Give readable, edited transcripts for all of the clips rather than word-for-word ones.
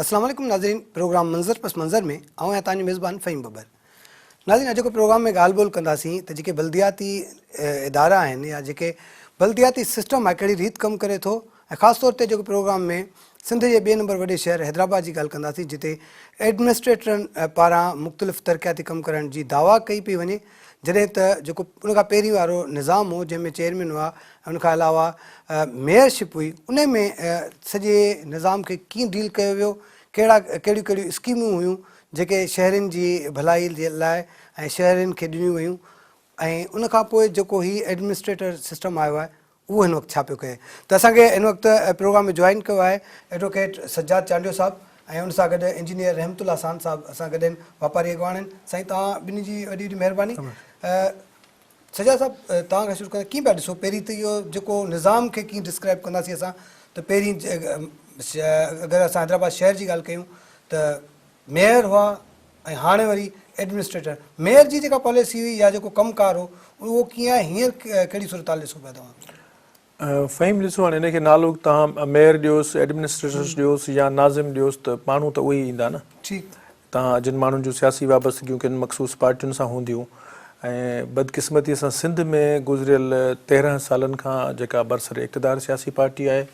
अस्सलाम वालेकुम नाज़रीन, प्रोग्राम मंज़र पस मंज़र में आऊं आहियां तव्हांजो मेज़बान फ़हीम बबर। नाज़रीन, अॼु जो प्रोग्राम में ॻाल्हि ॿोल कंदासीं त जेके बल्दियाती इदारा आहिनि या जेके बल्दियाती सिस्टम आहे कहिड़ी रीति कमु करे थो, ऐं ख़ासि तौर ते जेको प्रोग्राम में सिंध जे ॿिए नंबर वॾे शहर हैदराबाद जी ॻाल्हि कंदासीं, जिते एडमिनिस्ट्रेटरनि पारां मुख़्तलिफ़ तरक़ियाती कमु करण जी दावा कई पई वञे, जॾहिं त जेको उनखां पहिरीं वारो निज़ाम हो जंहिंमें चेयरमैन हुआ, उनखां अलावा मेयरशिप हुई, उन में सॼे निज़ाम खे कीअं डील कयो वियो, कहिड़ियूं कहिड़ियूं स्कीमूं हुयूं जेके शहरनि जी भलाई जे लाइ ऐं शहरनि खे ॾिनियूं वयूं, ऐं उनखां पोइ जेको हीउ एडमिनिस्ट्रेटर सिस्टम आयो आहे उहो हिन वक़्तु छा पियो कहे। त असांखे हिन वक़्तु प्रोग्राम में जॉइन कयो आहे एडवोकेट सज्जाद चांडियो साहब ऐं उन सां गॾु इंजीनियर रहमतुल्ला सान साहब असां गॾु आहिनि, वापारी अॻवान आहिनि। साईं, तव्हां ॿिन्ही जी वॾी वॾी महिरबानी। सज्जाद साहब, तव्हां खां शुरू कंदा, कीअं पिया ॾिसो पहिरीं त इहो जेको निज़ाम खे कीअं डिस्क्राइब कंदासीं असां, त पहिरीं अगरि असां हैदराबाद शहर जी ॻाल्हि कयूं त मेयर हुआ ऐं हाणे वरी एडमिनिस्ट्रेटर। मेयर जी जेका पॉलिसी हुई या जेको कमकार हो उहो कीअं आहे, हींअर कहिड़ी सूरत हाल ॾिसो पिया तव्हां? फ़हीम, ॾिसो हाणे हिनखे नालो तव्हां मेयर ॾियोसि, एडमिनिस्ट्रेटर्स ॾियोसि या नाज़िम ॾियोसि, त माण्हू त उहे ई ईंदा न। ठीकु, तव्हां जिन माण्हुनि जूं सियासी वाबस्तगियूं किन मख़सूस पार्टियुनि सां हूंदियूं, ऐं बदकिस्मतीअ सां सिंध में गुज़िरियल 13 सालनि खां जेका बरसर इक़्तिदार सियासी पार्टी आहे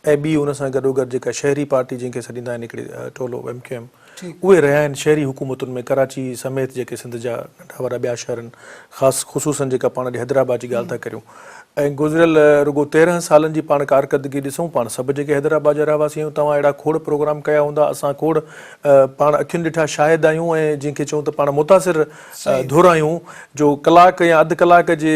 ऐं ॿी उन सां गॾोगॾु जेका शहरी पार्टी जंहिंखे सॾींदा आहिनि हिकिड़ी टोलो MQM, उहे रहिया आहिनि शहरी हुकूमतुनि में। कराची समेत जेके सिंध जा नंढा वॾा ॿिया शहर आहिनि, ख़ुसूसन जेका पाण हैदराबाद जी ॻाल्हि था करियूं, ऐं गुज़िरियल रुगो 13 सालनि जी पाण कारकर्दगी ॾिसूं, पाण सभु जेके हैदराबाद जा रहवासी आहियूं, तव्हां अहिड़ा खोड़ प्रोग्राम कया हूंदा, असां खोड़ पाण अखियुनि ॾिठा शाहिद आहियूं, ऐं जंहिंखे चऊं त पाण मुतासिर धुर आहियूं, जो कलाक या अधु कलाक जे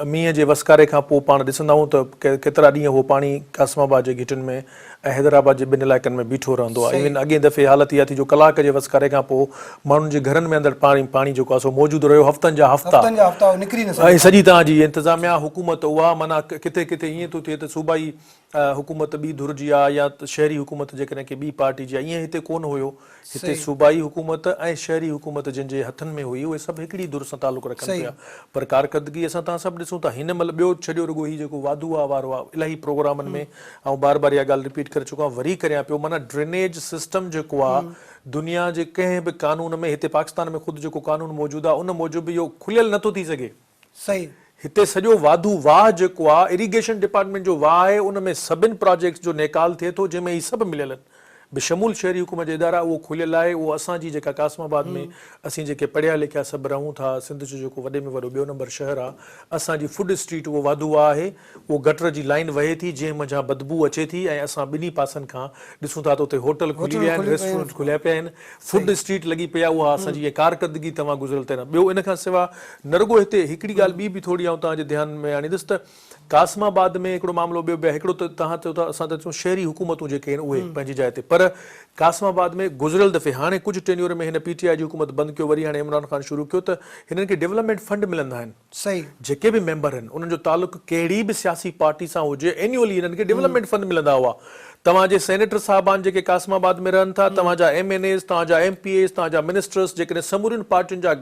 मींहं जे वसकारे खां पोइ पाण ॾिसंदा आहियूं त केतिरा ॾींहं उहो पाणी कासमाबाद जे घिटियुनि में ऐं हैदराबाद जे ॿिनि इलाइक़नि में बीठो रहंदो आहे। इवन अॻे दफ़े हालत इहा थी जो कलाक जे वसकारे खां पोइ माण्हुनि जे घरनि में अंदरि पाणी जेको आहे सो मौजूदु रहियो हफ़्तनि जा हफ़्ता निकिरी न ऐं सॼी तव्हांजी इंतिज़ामिया हुकूमत उहा माना किथे किथे ईअं थो थिए त सूबाई हुकूमत ॿी धुर जी आहे या शहरी हुकूमत जेकॾहिं की ॿी पार्टी जी आहे, ईअं हिते कोन हुयो। हिते सूबाई हुकूमत ऐं शहरी हुकूमत जंहिंजे हथनि में हुई उहे सभु हिकिड़ी धुर सां तालुक़ु रखनि पिया, पर कारकर्दगी असां तव्हां सभु ॾिसूं था हिन महिल ॿियो छॾियो रुगो हीउ जेको वाधूआ वारो आहे इलाही प्रोग्रामनि में, ऐं बार बार इहा ॻाल्हि रिपीट करे चुको आहियां, वरी करियां पियो, माना ड्रेनेज सिस्टम जेको आहे दुनिया जे कंहिं बि कानून में, हिते पाकिस्तान में ख़ुदि जेको कानून मौजूदु आहे उन मूजिबि इहो खुलियल नथो थी सघे। सही, हिते सॼो वाधू वाह जेको आहे इरिगेशन डिपार्टमेंट जो वाह आहे, उन में सभिनि प्रोजेक्ट्स जो नेकाल थिए थो, जंहिंमें ही सभु मिलियल आहिनि, बेशमूल शहरी हुकूमत जे इदारा, उहो खुलियल आहे। उहो असांजी जेका कासमाबाद में असीं जेके पढ़िया लिखिया सभु रहूं था, सिंध जो जेको वॾे में वॾो ॿियो नंबर शहर आहे, असांजी फूड स्ट्रीट उहो वाधू आहे, उहो गटर जी लाइन वहे थी जंहिं मंझां बदबू अचे थी, ऐं असां ॿिन्ही पासनि खां ॾिसूं था त उते होटल खुली विया आहिनि, रेस्टोरेंट खुलिया पिया आहिनि, फूड स्ट्रीट लॻी पई आहे, उहा असांजी इहा कारकर्दगी तव्हां गुज़िरियल 13। ॿियो इन खां सवाइ न रुगो हिते हिकिड़ी ॻाल्हि ॿी बि थोरी आऊं तव्हांजे ध्यानु में आणींदुसि त कासमाबाद में हिकिड़ो मामिलो ॿियो बि आहे। हिकिड़ो त तव्हां चओ था असां त चऊं शहरी हुकूमतूं जेके आहिनि उहे पंहिंजी जाइ ते, पर कासमाबाद में गुज़िरियल दफ़े हाणे कुझु टेन्योर में हिन PTI जी हुकूमत बंदि कयो, वरी हाणे इमरान ख़ान शुरू कयो, त हिननि खे डेवलपमेंट फंड मिलंदा आहिनि। सही, जेके बि मेंबर आहिनि उन्हनि जो तालुक़ु कहिड़ी बि सियासी पार्टी सां हुजे, एन्युअली हिननि खे डेवलपमेंट फंड मिलंदा हुआ। तव्हांजे सेनेटर साहबान जेके कासमाबाद में रहनि था, तव्हांजा MNAs, तव्हांजा MPAs, तव्हांजा मिनिस्टर्स जेकॾहिं समूरियुनि पार्टियुनि जा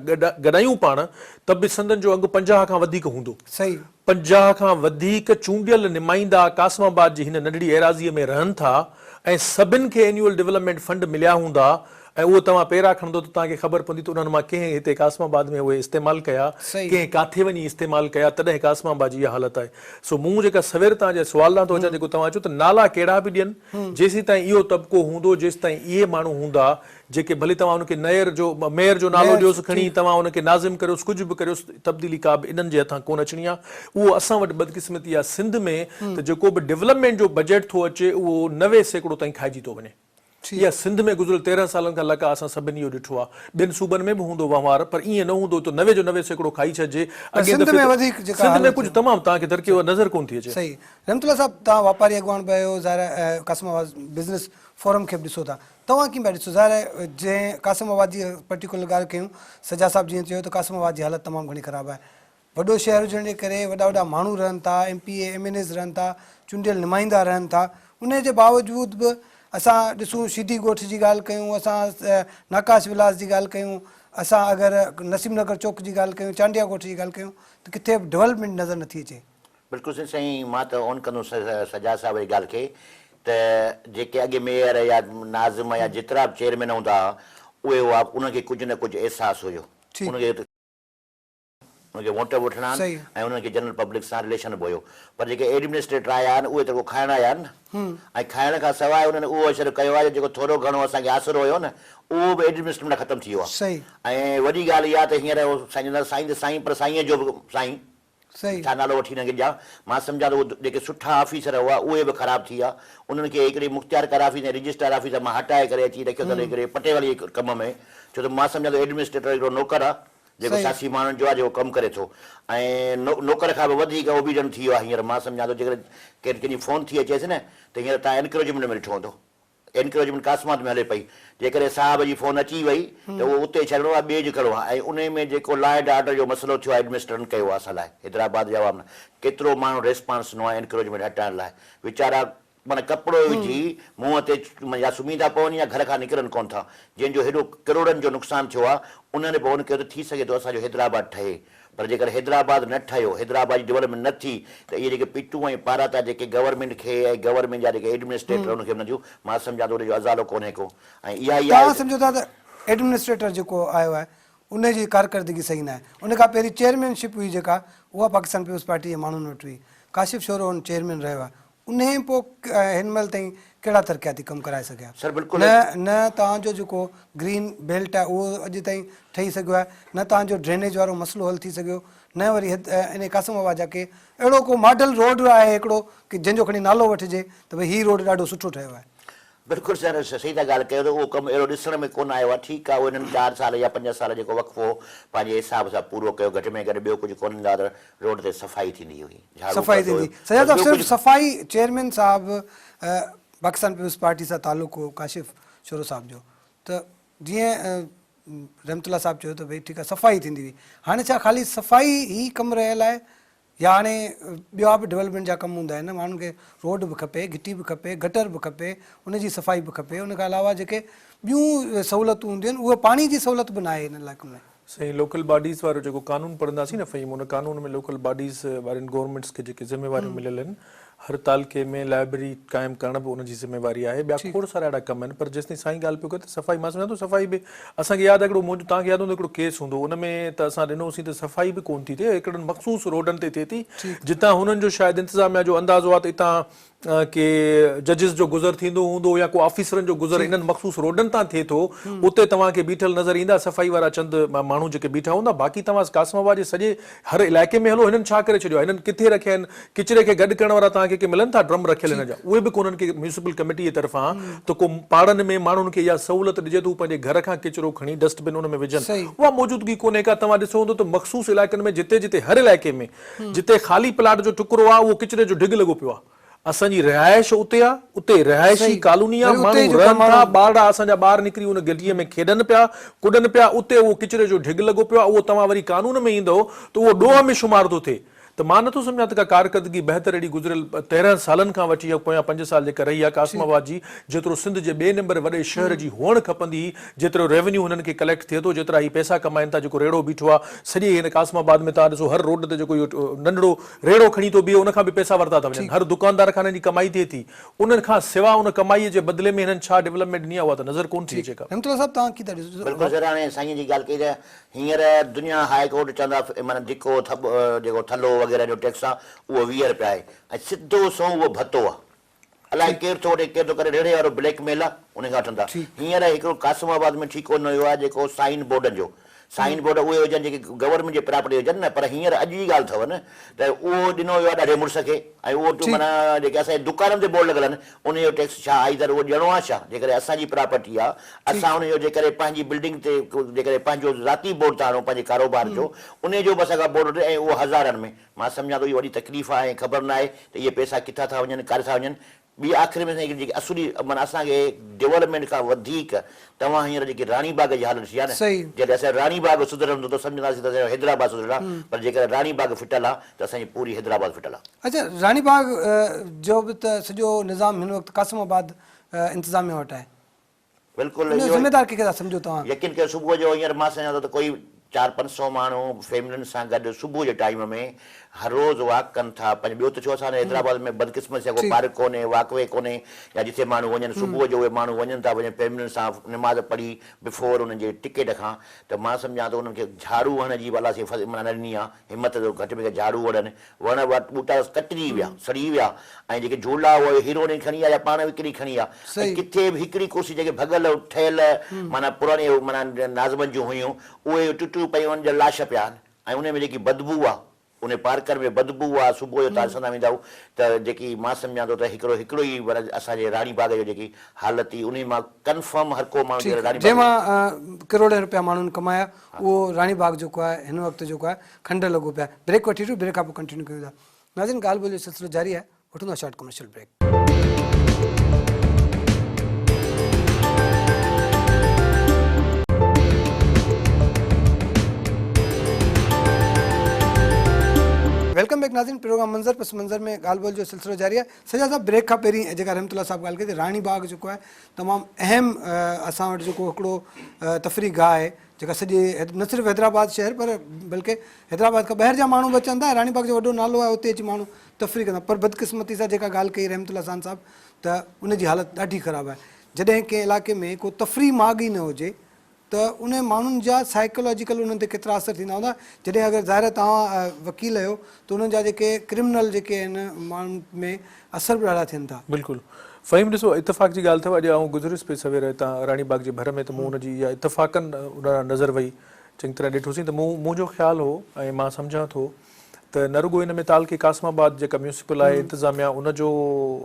गॾायूं पाण, त बि संदन जो अघु 50 खां वधीक हूंदो। सही, 50 खां वधीक चूंडियल नुमाइंदा कासमाबाद जी हिन नंढड़ी एराज़ीअ में रहनि था, ऐं सभिनि खे एन्युअल डेवलपमेंट फंड मिलिया हूंदा, ऐं उहो तव्हां पहिरां खणंदो त तव्हांखे ख़बर पवंदी त उन्हनि मां कंहिं हिते कासमाबाद में उहे इस्तेमालु कया, कंहिं काथे वञी इस्तेमालु कया, तॾहिं कासमाबाद जी इहा हालत आहे। सो मूं जेका सवेर तव्हांजे सुवाल थो अचां, जेको तव्हां चओ त नाला कहिड़ा बि ॾियनि, जेसीं ताईं इहो तबिको हूंदो, जेसीं ताईं इहे माण्हू हूंदा जेके भले तव्हां उनखे मेयर जो नालो ॾियोसि खणी, तव्हां उनखे नाज़िम करियोसि, कुझु बि करियोसि, तब्दीली का बि इन्हनि जे हथां कोन अचणी आहे। उहो असां वटि बदकिस्मती आहे सिंध में त जेको बि डेवलपमेंट जो बजट थो अचे उहो 90% ताईं खाइजी थो वञे। इहा सिंध में गुज़िरियल 13 सालनि खां लॻा असां सभिनी इहो ॾिठो आहे। ॿियनि सूबनि में बि हूंदो वहिंवार, पर ईअं न हूंदो त 90 जो 90% खाई छॾिजे। सिंध में कुझु तमामु तव्हांखे तरक़ी नज़र कोन थी अचे। सही, रहमतुल्ला साहब, तव्हां वापारी अॻवान बि आहियो, ज़ाहिर कासमाबाद बिज़नेस फोरम खे बि ॾिसो था, तव्हां कीअं पिया ॾिसो? ज़ाहिर जंहिं कासमाबाद जी पर्टिकुलर ॻाल्हि कयूं, सजा साहब जीअं चयो त कासमाबाद जी हालत तमामु घणी ख़राबु आहे। वॾो शहर हुजण जे करे वॾा वॾा माण्हू रहनि था, MPA MNAs रहनि था, चूंडियल नुमाइंदा रहनि था, उन जे बावजूदि बि असां ॾिसूं सीधी ॻोठ जी ॻाल्हि कयूं, असां नकाश विलास जी ॻाल्हि कयूं, असां अगरि नसीम नगर चौक जी ॻाल्हि कयूं, चांडिया ॻोठ जी ॻाल्हि कयूं, त किथे बि डेवलपमेंट नज़र नथी अचे। बिल्कुलु साईं, मां त ऑन कंदुसि सजा साहब जी ॻाल्हि खे त जेके अॻे मेयर या नाज़िम या जेतिरा बि चेयरमैन हूंदा हुआ उहे हुआ उनखे कुझु न कुझु अहसासु हुयो उनखे वोट वठणा आहिनि ऐं उन्हनि खे जनरल पब्लिक सां रिलेशन बि हुयो पर जेके एडमिनिस्ट्रेटर आया आहिनि उहे त को खाइण आया आहिनि न ऐं खाइण खां सवाइ उन्हनि उहो असरु कयो आहे जेको थोरो घणो असांखे आसिरो हुयो न उहो बि एडमिनिस्ट्रेशन में ख़तमु थी वियो आहे ऐं वॾी ॻाल्हि इहा त हींअर साईं त साईं पर साईंअ जो बि साईं छा नालो वठी न ॾियां मां सम्झां थो उहे जेके सुठा ऑफिसर हुआ उहे बि ख़राबु थी विया उन्हनि खे हिकिड़ी मुख़्तियार कर ऑफिस ऐं रजिस्टर ऑफिसर मां हटाए करे अची रखियो अथनि हिकिड़े पटे वारी कम में छो त मां सम्झां थो एडमिनिस्ट्रेटर हिकिड़ो नौकर आहे जेको सियासी माण्हुनि जो आहे जेको कमु करे थो ऐं नौकर खां बि वधीक ओबीडेंट थी वियो आहे हींअर मां सम्झां थो जेकर कंहिंजी फ़ोन थी अचेसि न त हींअर तव्हां एनकरेजमेंट में ॾिठो हूंदो एनकरेजमेंट कास्मात में हले पई जेकॾहिं साहिब जी फ़ोन अची वई त उहो उते छॾिणो आहे ॿिए जो खणो आहे ऐं उन में जेको लॉ एंड ऑर्डर जो मसइलो थियो आहे एडमिनिस्ट्रेटरनि कयो आहे असां लाइ हैदराबाद जा न केतिरो माण्हू रेस्पॉन्स ॾिनो आहे एनकरेजमेंट हटाइण लाइ वीचारा माना कपिड़ो विझी मुंहं ते या सुम्ही था पवनि या घर खां निकिरनि कोन था जंहिंजो हेॾो करोड़नि जो नुक़सानु थियो आहे उन्हनि फ़ोन कयो त थी सघे थो असांजो हैदराबाद ठहे पर जेकर हैदराबाद न ठहियो हैदराबाद जी डेवलपमेंट न थी त इहे जेके पिटूं ऐं पाराता जेके गवर्नमेंट खे ऐं गवर्नमेंट जा जेके एडमिनिस्ट्रेटर उनखे न ॾियूं मां सम्झां थो उनजो अज़ालो कोन्हे को ऐं इहा सम्झो था त एडमिनिस्ट्रेटर जेको आयो आहे उनजी कारकर्दगी सही न आहे उन खां पहिरीं चेयरमैनशिप हुई जेका उहा पाकिस्तान पीपुल्स पार्टी जे माण्हुनि वटि हुई काशिफ़ शोरो हुन चेयरमैन रहियो आहे उन पोइ हिन महिल ताईं कहिड़ा तरक़ियाती कम कराए सघिया सर बिल्कुलु न तव्हांजो जेको ग्रीन बेल्ट आहे उहो अॼु ताईं ठही सघियो आहे न तव्हांजो ड्रेनेज वारो मसइलो हल थी सघियो न वरी इन कासिमाबाद जा के अहिड़ो को मॉडल रोड आहे हिकिड़ो की जंहिंजो खणी नालो वठिजे त भई हीउ रोड ॾाढो सुठो ठहियो आहे बिल्कुलु सर सही था ॻाल्हि कयो त उहो कमु अहिड़ो ॾिसण में कोन आयो आहे ठीकु आहे उहो हिननि 4 साल या 5 साल जेको वक़्फ़ो पंहिंजे हिसाब सां पूरो कयो घटि में घटि ॿियो कुझु कोन हूंदा त रोड ते सफ़ाई थींदी हुई सफ़ाई थींदी सॼा सिर्फ़ु सफ़ाई चेयरमैन साहिबु पाकिस्तान पीपुल्स पार्टी सां तालुक़ु हो काशिफ़ शोरो साहिब जो त जीअं रहमतुल्ला साहिबु चयो त भई ठीकु आहे सफ़ाई थींदी हुई हाणे छा ख़ाली सफ़ाई ई कमु रहियल आहे या हाणे ॿिया बि डेवलपमेंट जा कम हूंदा आहिनि माण्हुनि खे रोड बि खपे गिटी बि खपे गटर बि खपे उनजी सफ़ाई बि खपे उन खां अलावा जेके ॿियूं सहूलियतूं हूंदियूं आहिनि उहे पाणी जी सहूलियत बि न आहे हिन इलाइक़े में सही लोकल बॉडीज़ वारो जेको कानून पढ़ंदासीं न फ़हीम उन कानून में लोकल बॉडीज़ वारनि गवर्नमेंट्स खे जेके ज़िम्मेवारियूं मिलियल आहिनि हर तालुके में लाइब्रेरी क़ाइमु करण बि उनजी ज़िम्मेवारी आहे ॿिया खोड़ सारा अहिड़ा कम आहिनि पर जेसिताईं साईं ॻाल्हि पियो करे त सफ़ाई मां सम्झां थो सफ़ाई बि असांखे यादि आहे हिकिड़ो तव्हांखे यादि हूंदो हिकिड़ो केस हूंदो उन में त असां ॾिनोसीं त सफ़ाई बि कोन थी थिए हिकिड़नि मख़सूस रोडनि ते थिए थी जितां हुननि जो शायदि इंतिज़ामिया जो अंदाज़ो आहे त हितां के जजिस जो गुज़र थींदो हूंदो या को ऑफिसरनि जो गुज़र इन्हनि मख़सूस रोडनि तां थिए थो उते तव्हांखे बीठल नज़र ईंदा सफ़ाई वारा चंद माण्हू जेके बीठा हूंदा बाक़ी तव्हां कासिमाबाद जे सॼे हर इलाइक़े में हलो हिननि छा करे छॾियो आहे हिननि किथे रखिया आहिनि किचिरे खे गॾु करण वारा तव्हांखे मिलनि था ड्रम रखियल हिन जा उहे बि कोन्हनि खे म्यूनिसिपल कमेटी जे तरफ़ां त को पाड़नि में माण्हुनि खे इहा सहूलियत ॾिजे थो पंहिंजे घर खां किचिरो खणी डस्टबिन उन में विझनि उहा मौजूदगी कोन्हे का तव्हां ॾिसो हूंदो त मख़सूस इलाइक़नि में जिते जिते हर इलाइक़े में जिते ख़ाली प्लाट जो टुकड़ो आहे उहो किचिरे जो ढिग लॻो पियो आहे असांजी रिहाइश उते आहे उते रिहाइशी कॉलोनी आहे माण्हू रहनि था ॿार असांजा ॿार निकिरी उन गलीअ में खेॾनि पिया कुॾनि पिया उते उहो किचिरे जो ढिग लॻो पियो आहे उहो तव्हां वरी कानून में ईंदो त उहो ॾोह में शुमार थो थिए त मां नथो सम्झां त का कारकर्दगी बहितर अहिड़ी गुज़िरियल 13 सालनि खां वठी पोयां 5 साल जेका रही आहे कासिमाबाद जी जेतिरो सिंध जे ॿिए नंबर वॾे शहर जी हुअणु खपंदी जेतिरो रेवेन्यू हुननि खे कलेक्ट थिए थो जेतिरा ही पैसा कमाइनि था जेको रेड़ो बीठो आहे सॼे हिन कासिमाबाद में तव्हां ॾिसो हर रोड ते जेको इहो नंढड़ो रेड़ो खणी थो बीहे उनखां बि पैसा वरिता था वञनि हर दुकानदार खां जी कमाई थिए थी उन्हनि खां सवाइ उन कमाईअ जे बदिले में हिननि छा डेवलपमेंट ॾिनी आहे उहा त नज़र कोन थी अचे का बिल्कुलु सर हाणे साईं जी ॻाल्हि कई त हींअर दुनिया हाई कोर्ट चवंदा माना धिको जेको थलो वग़ैरह जो टैक्स आहे उहो 20 रुपया आहे ऐं सिधो सो उहो भतो आहे अलाए केरु थो वठे केरु थो करे रेड़े वारो ब्लैकमेल आहे उन खां वठंदा हींअर हिकिड़ो कासिमाबाद में ठीकु कोन हुयो आहे जेको साइन बोर्डनि जो साइन बोर्ड उहे हुजनि जेके गवर्नमेंट जे प्रॉपर्टी हुजनि न पर हींअर अॼु जी ॻाल्हि अथव न त उहो ॾिनो वियो आहे ॾाढे मुड़ुस खे ऐं उहो माना जेके असांजे दुकाननि ते बोर्ड लॻल आहिनि उनजो टैक्स छा आई त उहो ॾियणो आहे छा जेकॾहिं असांजी प्रॉपर्टी आहे असां उनजो जेकॾहिं पंहिंजी बिल्डिंग ते जेकॾहिं पंहिंजो ज़ाती बोर्ड था आणूं पंहिंजे कारोबार जो उनजो बि असांखां बोर्ड ऐं उहो हज़ारनि में मां सम्झां थो इहा वॾी तकलीफ़ आहे ऐं ख़बर न आहे त इहे पैसा किथां था वञनि काॾे था वञनि ॿी आख़िरि में जेकी असुली माना असांखे डेवलपमेंट खां वधीक तव्हां हींअर जेकी रानी बाग जी हालत थी आहे न जॾहिं असां रानी बाग सुधरंदो त सम्झंदासीं त असांजो हैदराबाद सुधरंदो आहे पर जेकर रानी बाग फिटल आहे त असांजी पूरी हैदराबाद फिटल आहे अच्छा रानी बाग जो बि त सॼो निज़ाम हिन वक़्तु कासिमाबाद इंतिज़ामिया वटि आहे बिल्कुलु ज़िम्मेदार कंहिंखे था सम्झो तव्हां यकीन कयो सुबुह जो हींअर मां सम्झां थो त कोई 400-500 माण्हू फैमिलियुनि सां गॾु सुबुह जे टाइम में हर रोज़ वॉक कनि था। पंहिंजो ॿियो त छो असांजे हैदराबाद में बदकिस्मत सां को पार्क कोन्हे, वॉकवे कोन्हे, या जिथे माण्हू वञनि सुबुह जो उहे माण्हू वञनि था, वञनि फैमिलियुनि सां निमाज़ पढ़ी बिफोर उन्हनि जे टिकेट खां। त मां सम्झां थो उन्हनि खे झाड़ू हणण जी भला सी माना ॾिनी आहे, हिमत जो घटि में घटि झाड़ू हणनि, वण ॿूटा कटिजी विया, सड़ी विया, ऐं जेके झूला उहे हीरोइन खणी आहे या पाण विकिणी खणी आहे। किथे बि हिकिड़ी कुर्सी जेके भॻल ठहियल माना पुराणी माना नाज़मनि जूं हुयूं उहे टुटियूं पयूं, उन्हनि जा लाश पिया आहिनि, ऐं उन में जेकी बदबू आहे, उन पार्कर में बदबू आहे, सुबुह जो तव्हां ॾिसंदा वेंदा त जेकी मां सम्झां थो त हिकिड़ो ई वर असांजे राणी बाग जो जेकी हालत ई उन मां कंफर्म हर को माण्हू जंहिंमां करोड़ रुपया माण्हुनि कमाया उहो राणी बाग जेको आहे हिन वक़्तु जेको आहे खंड लॻो पिया। ब्रेक वठी ब्रेक खां पोइ कंटिन्यू कयूं था। नाज़रीन, ॻाल्हि ॿोल्हि जो सिलसिलो जारी आहे, वठूं था short commercial break. Welcome back नाज़रीन, प्रोग्राम मंज़र पस मंज़र में ॻाल्हि ॿोल्हि जो सिलसिलो जारी आहे। सॼा साहब, ब्रेक खां पहिरीं जेका रहमतुल्ला साहब ॻाल्हि कई राणी बाग जेको आहे तमामु अहम असां वटि जेको हिकिड़ो तफ़री गाह आहे जेका सॼे न सिर्फ़ु हैदराबाद शहर पर बल्कि हैदराबाद खां ॿाहिरि जा माण्हू बि अचनि था। राणी बाग जो वॾो नालो आहे, उते अची माण्हू तफ़री कंदा। पर बदकिस्मती सां जेका ॻाल्हि कई रहमतुल्ला ख़ान साहब त उनजी हालत ॾाढी ख़राबु आहे। जॾहिं कंहिं इलाइक़े में को तफ़री माग ई न हुजे त उन माण्हुनि जा साइकोलॉजिकल उन्हनि ते केतिरा असर थींदा हूंदा। जॾहिं अगरि ज़ाहिर तव्हां वकील आहियो त उन्हनि जा जेके क्रिमिनल जेके आहिनि माण्हुनि में असर बि ॾाढा थियनि था। बिल्कुलु फ़हीम, ॾिसो इतफ़ाक़ जी ॻाल्हि अथव। अॼु आउं गुज़रियुसि पिए सवेर हितां राणी बाग जे भर में, त मूं हुनजी इहा इतफ़ाक़नि उन नज़र वई, चङी तरह ॾिठोसीं त मुंहिंजो ख़्यालु हो ऐं मां सम्झां थो त न रुगो हिन में तालुके कासमाबाद जेका म्यूनिसिपल आहे इंतिज़ामिया उनजो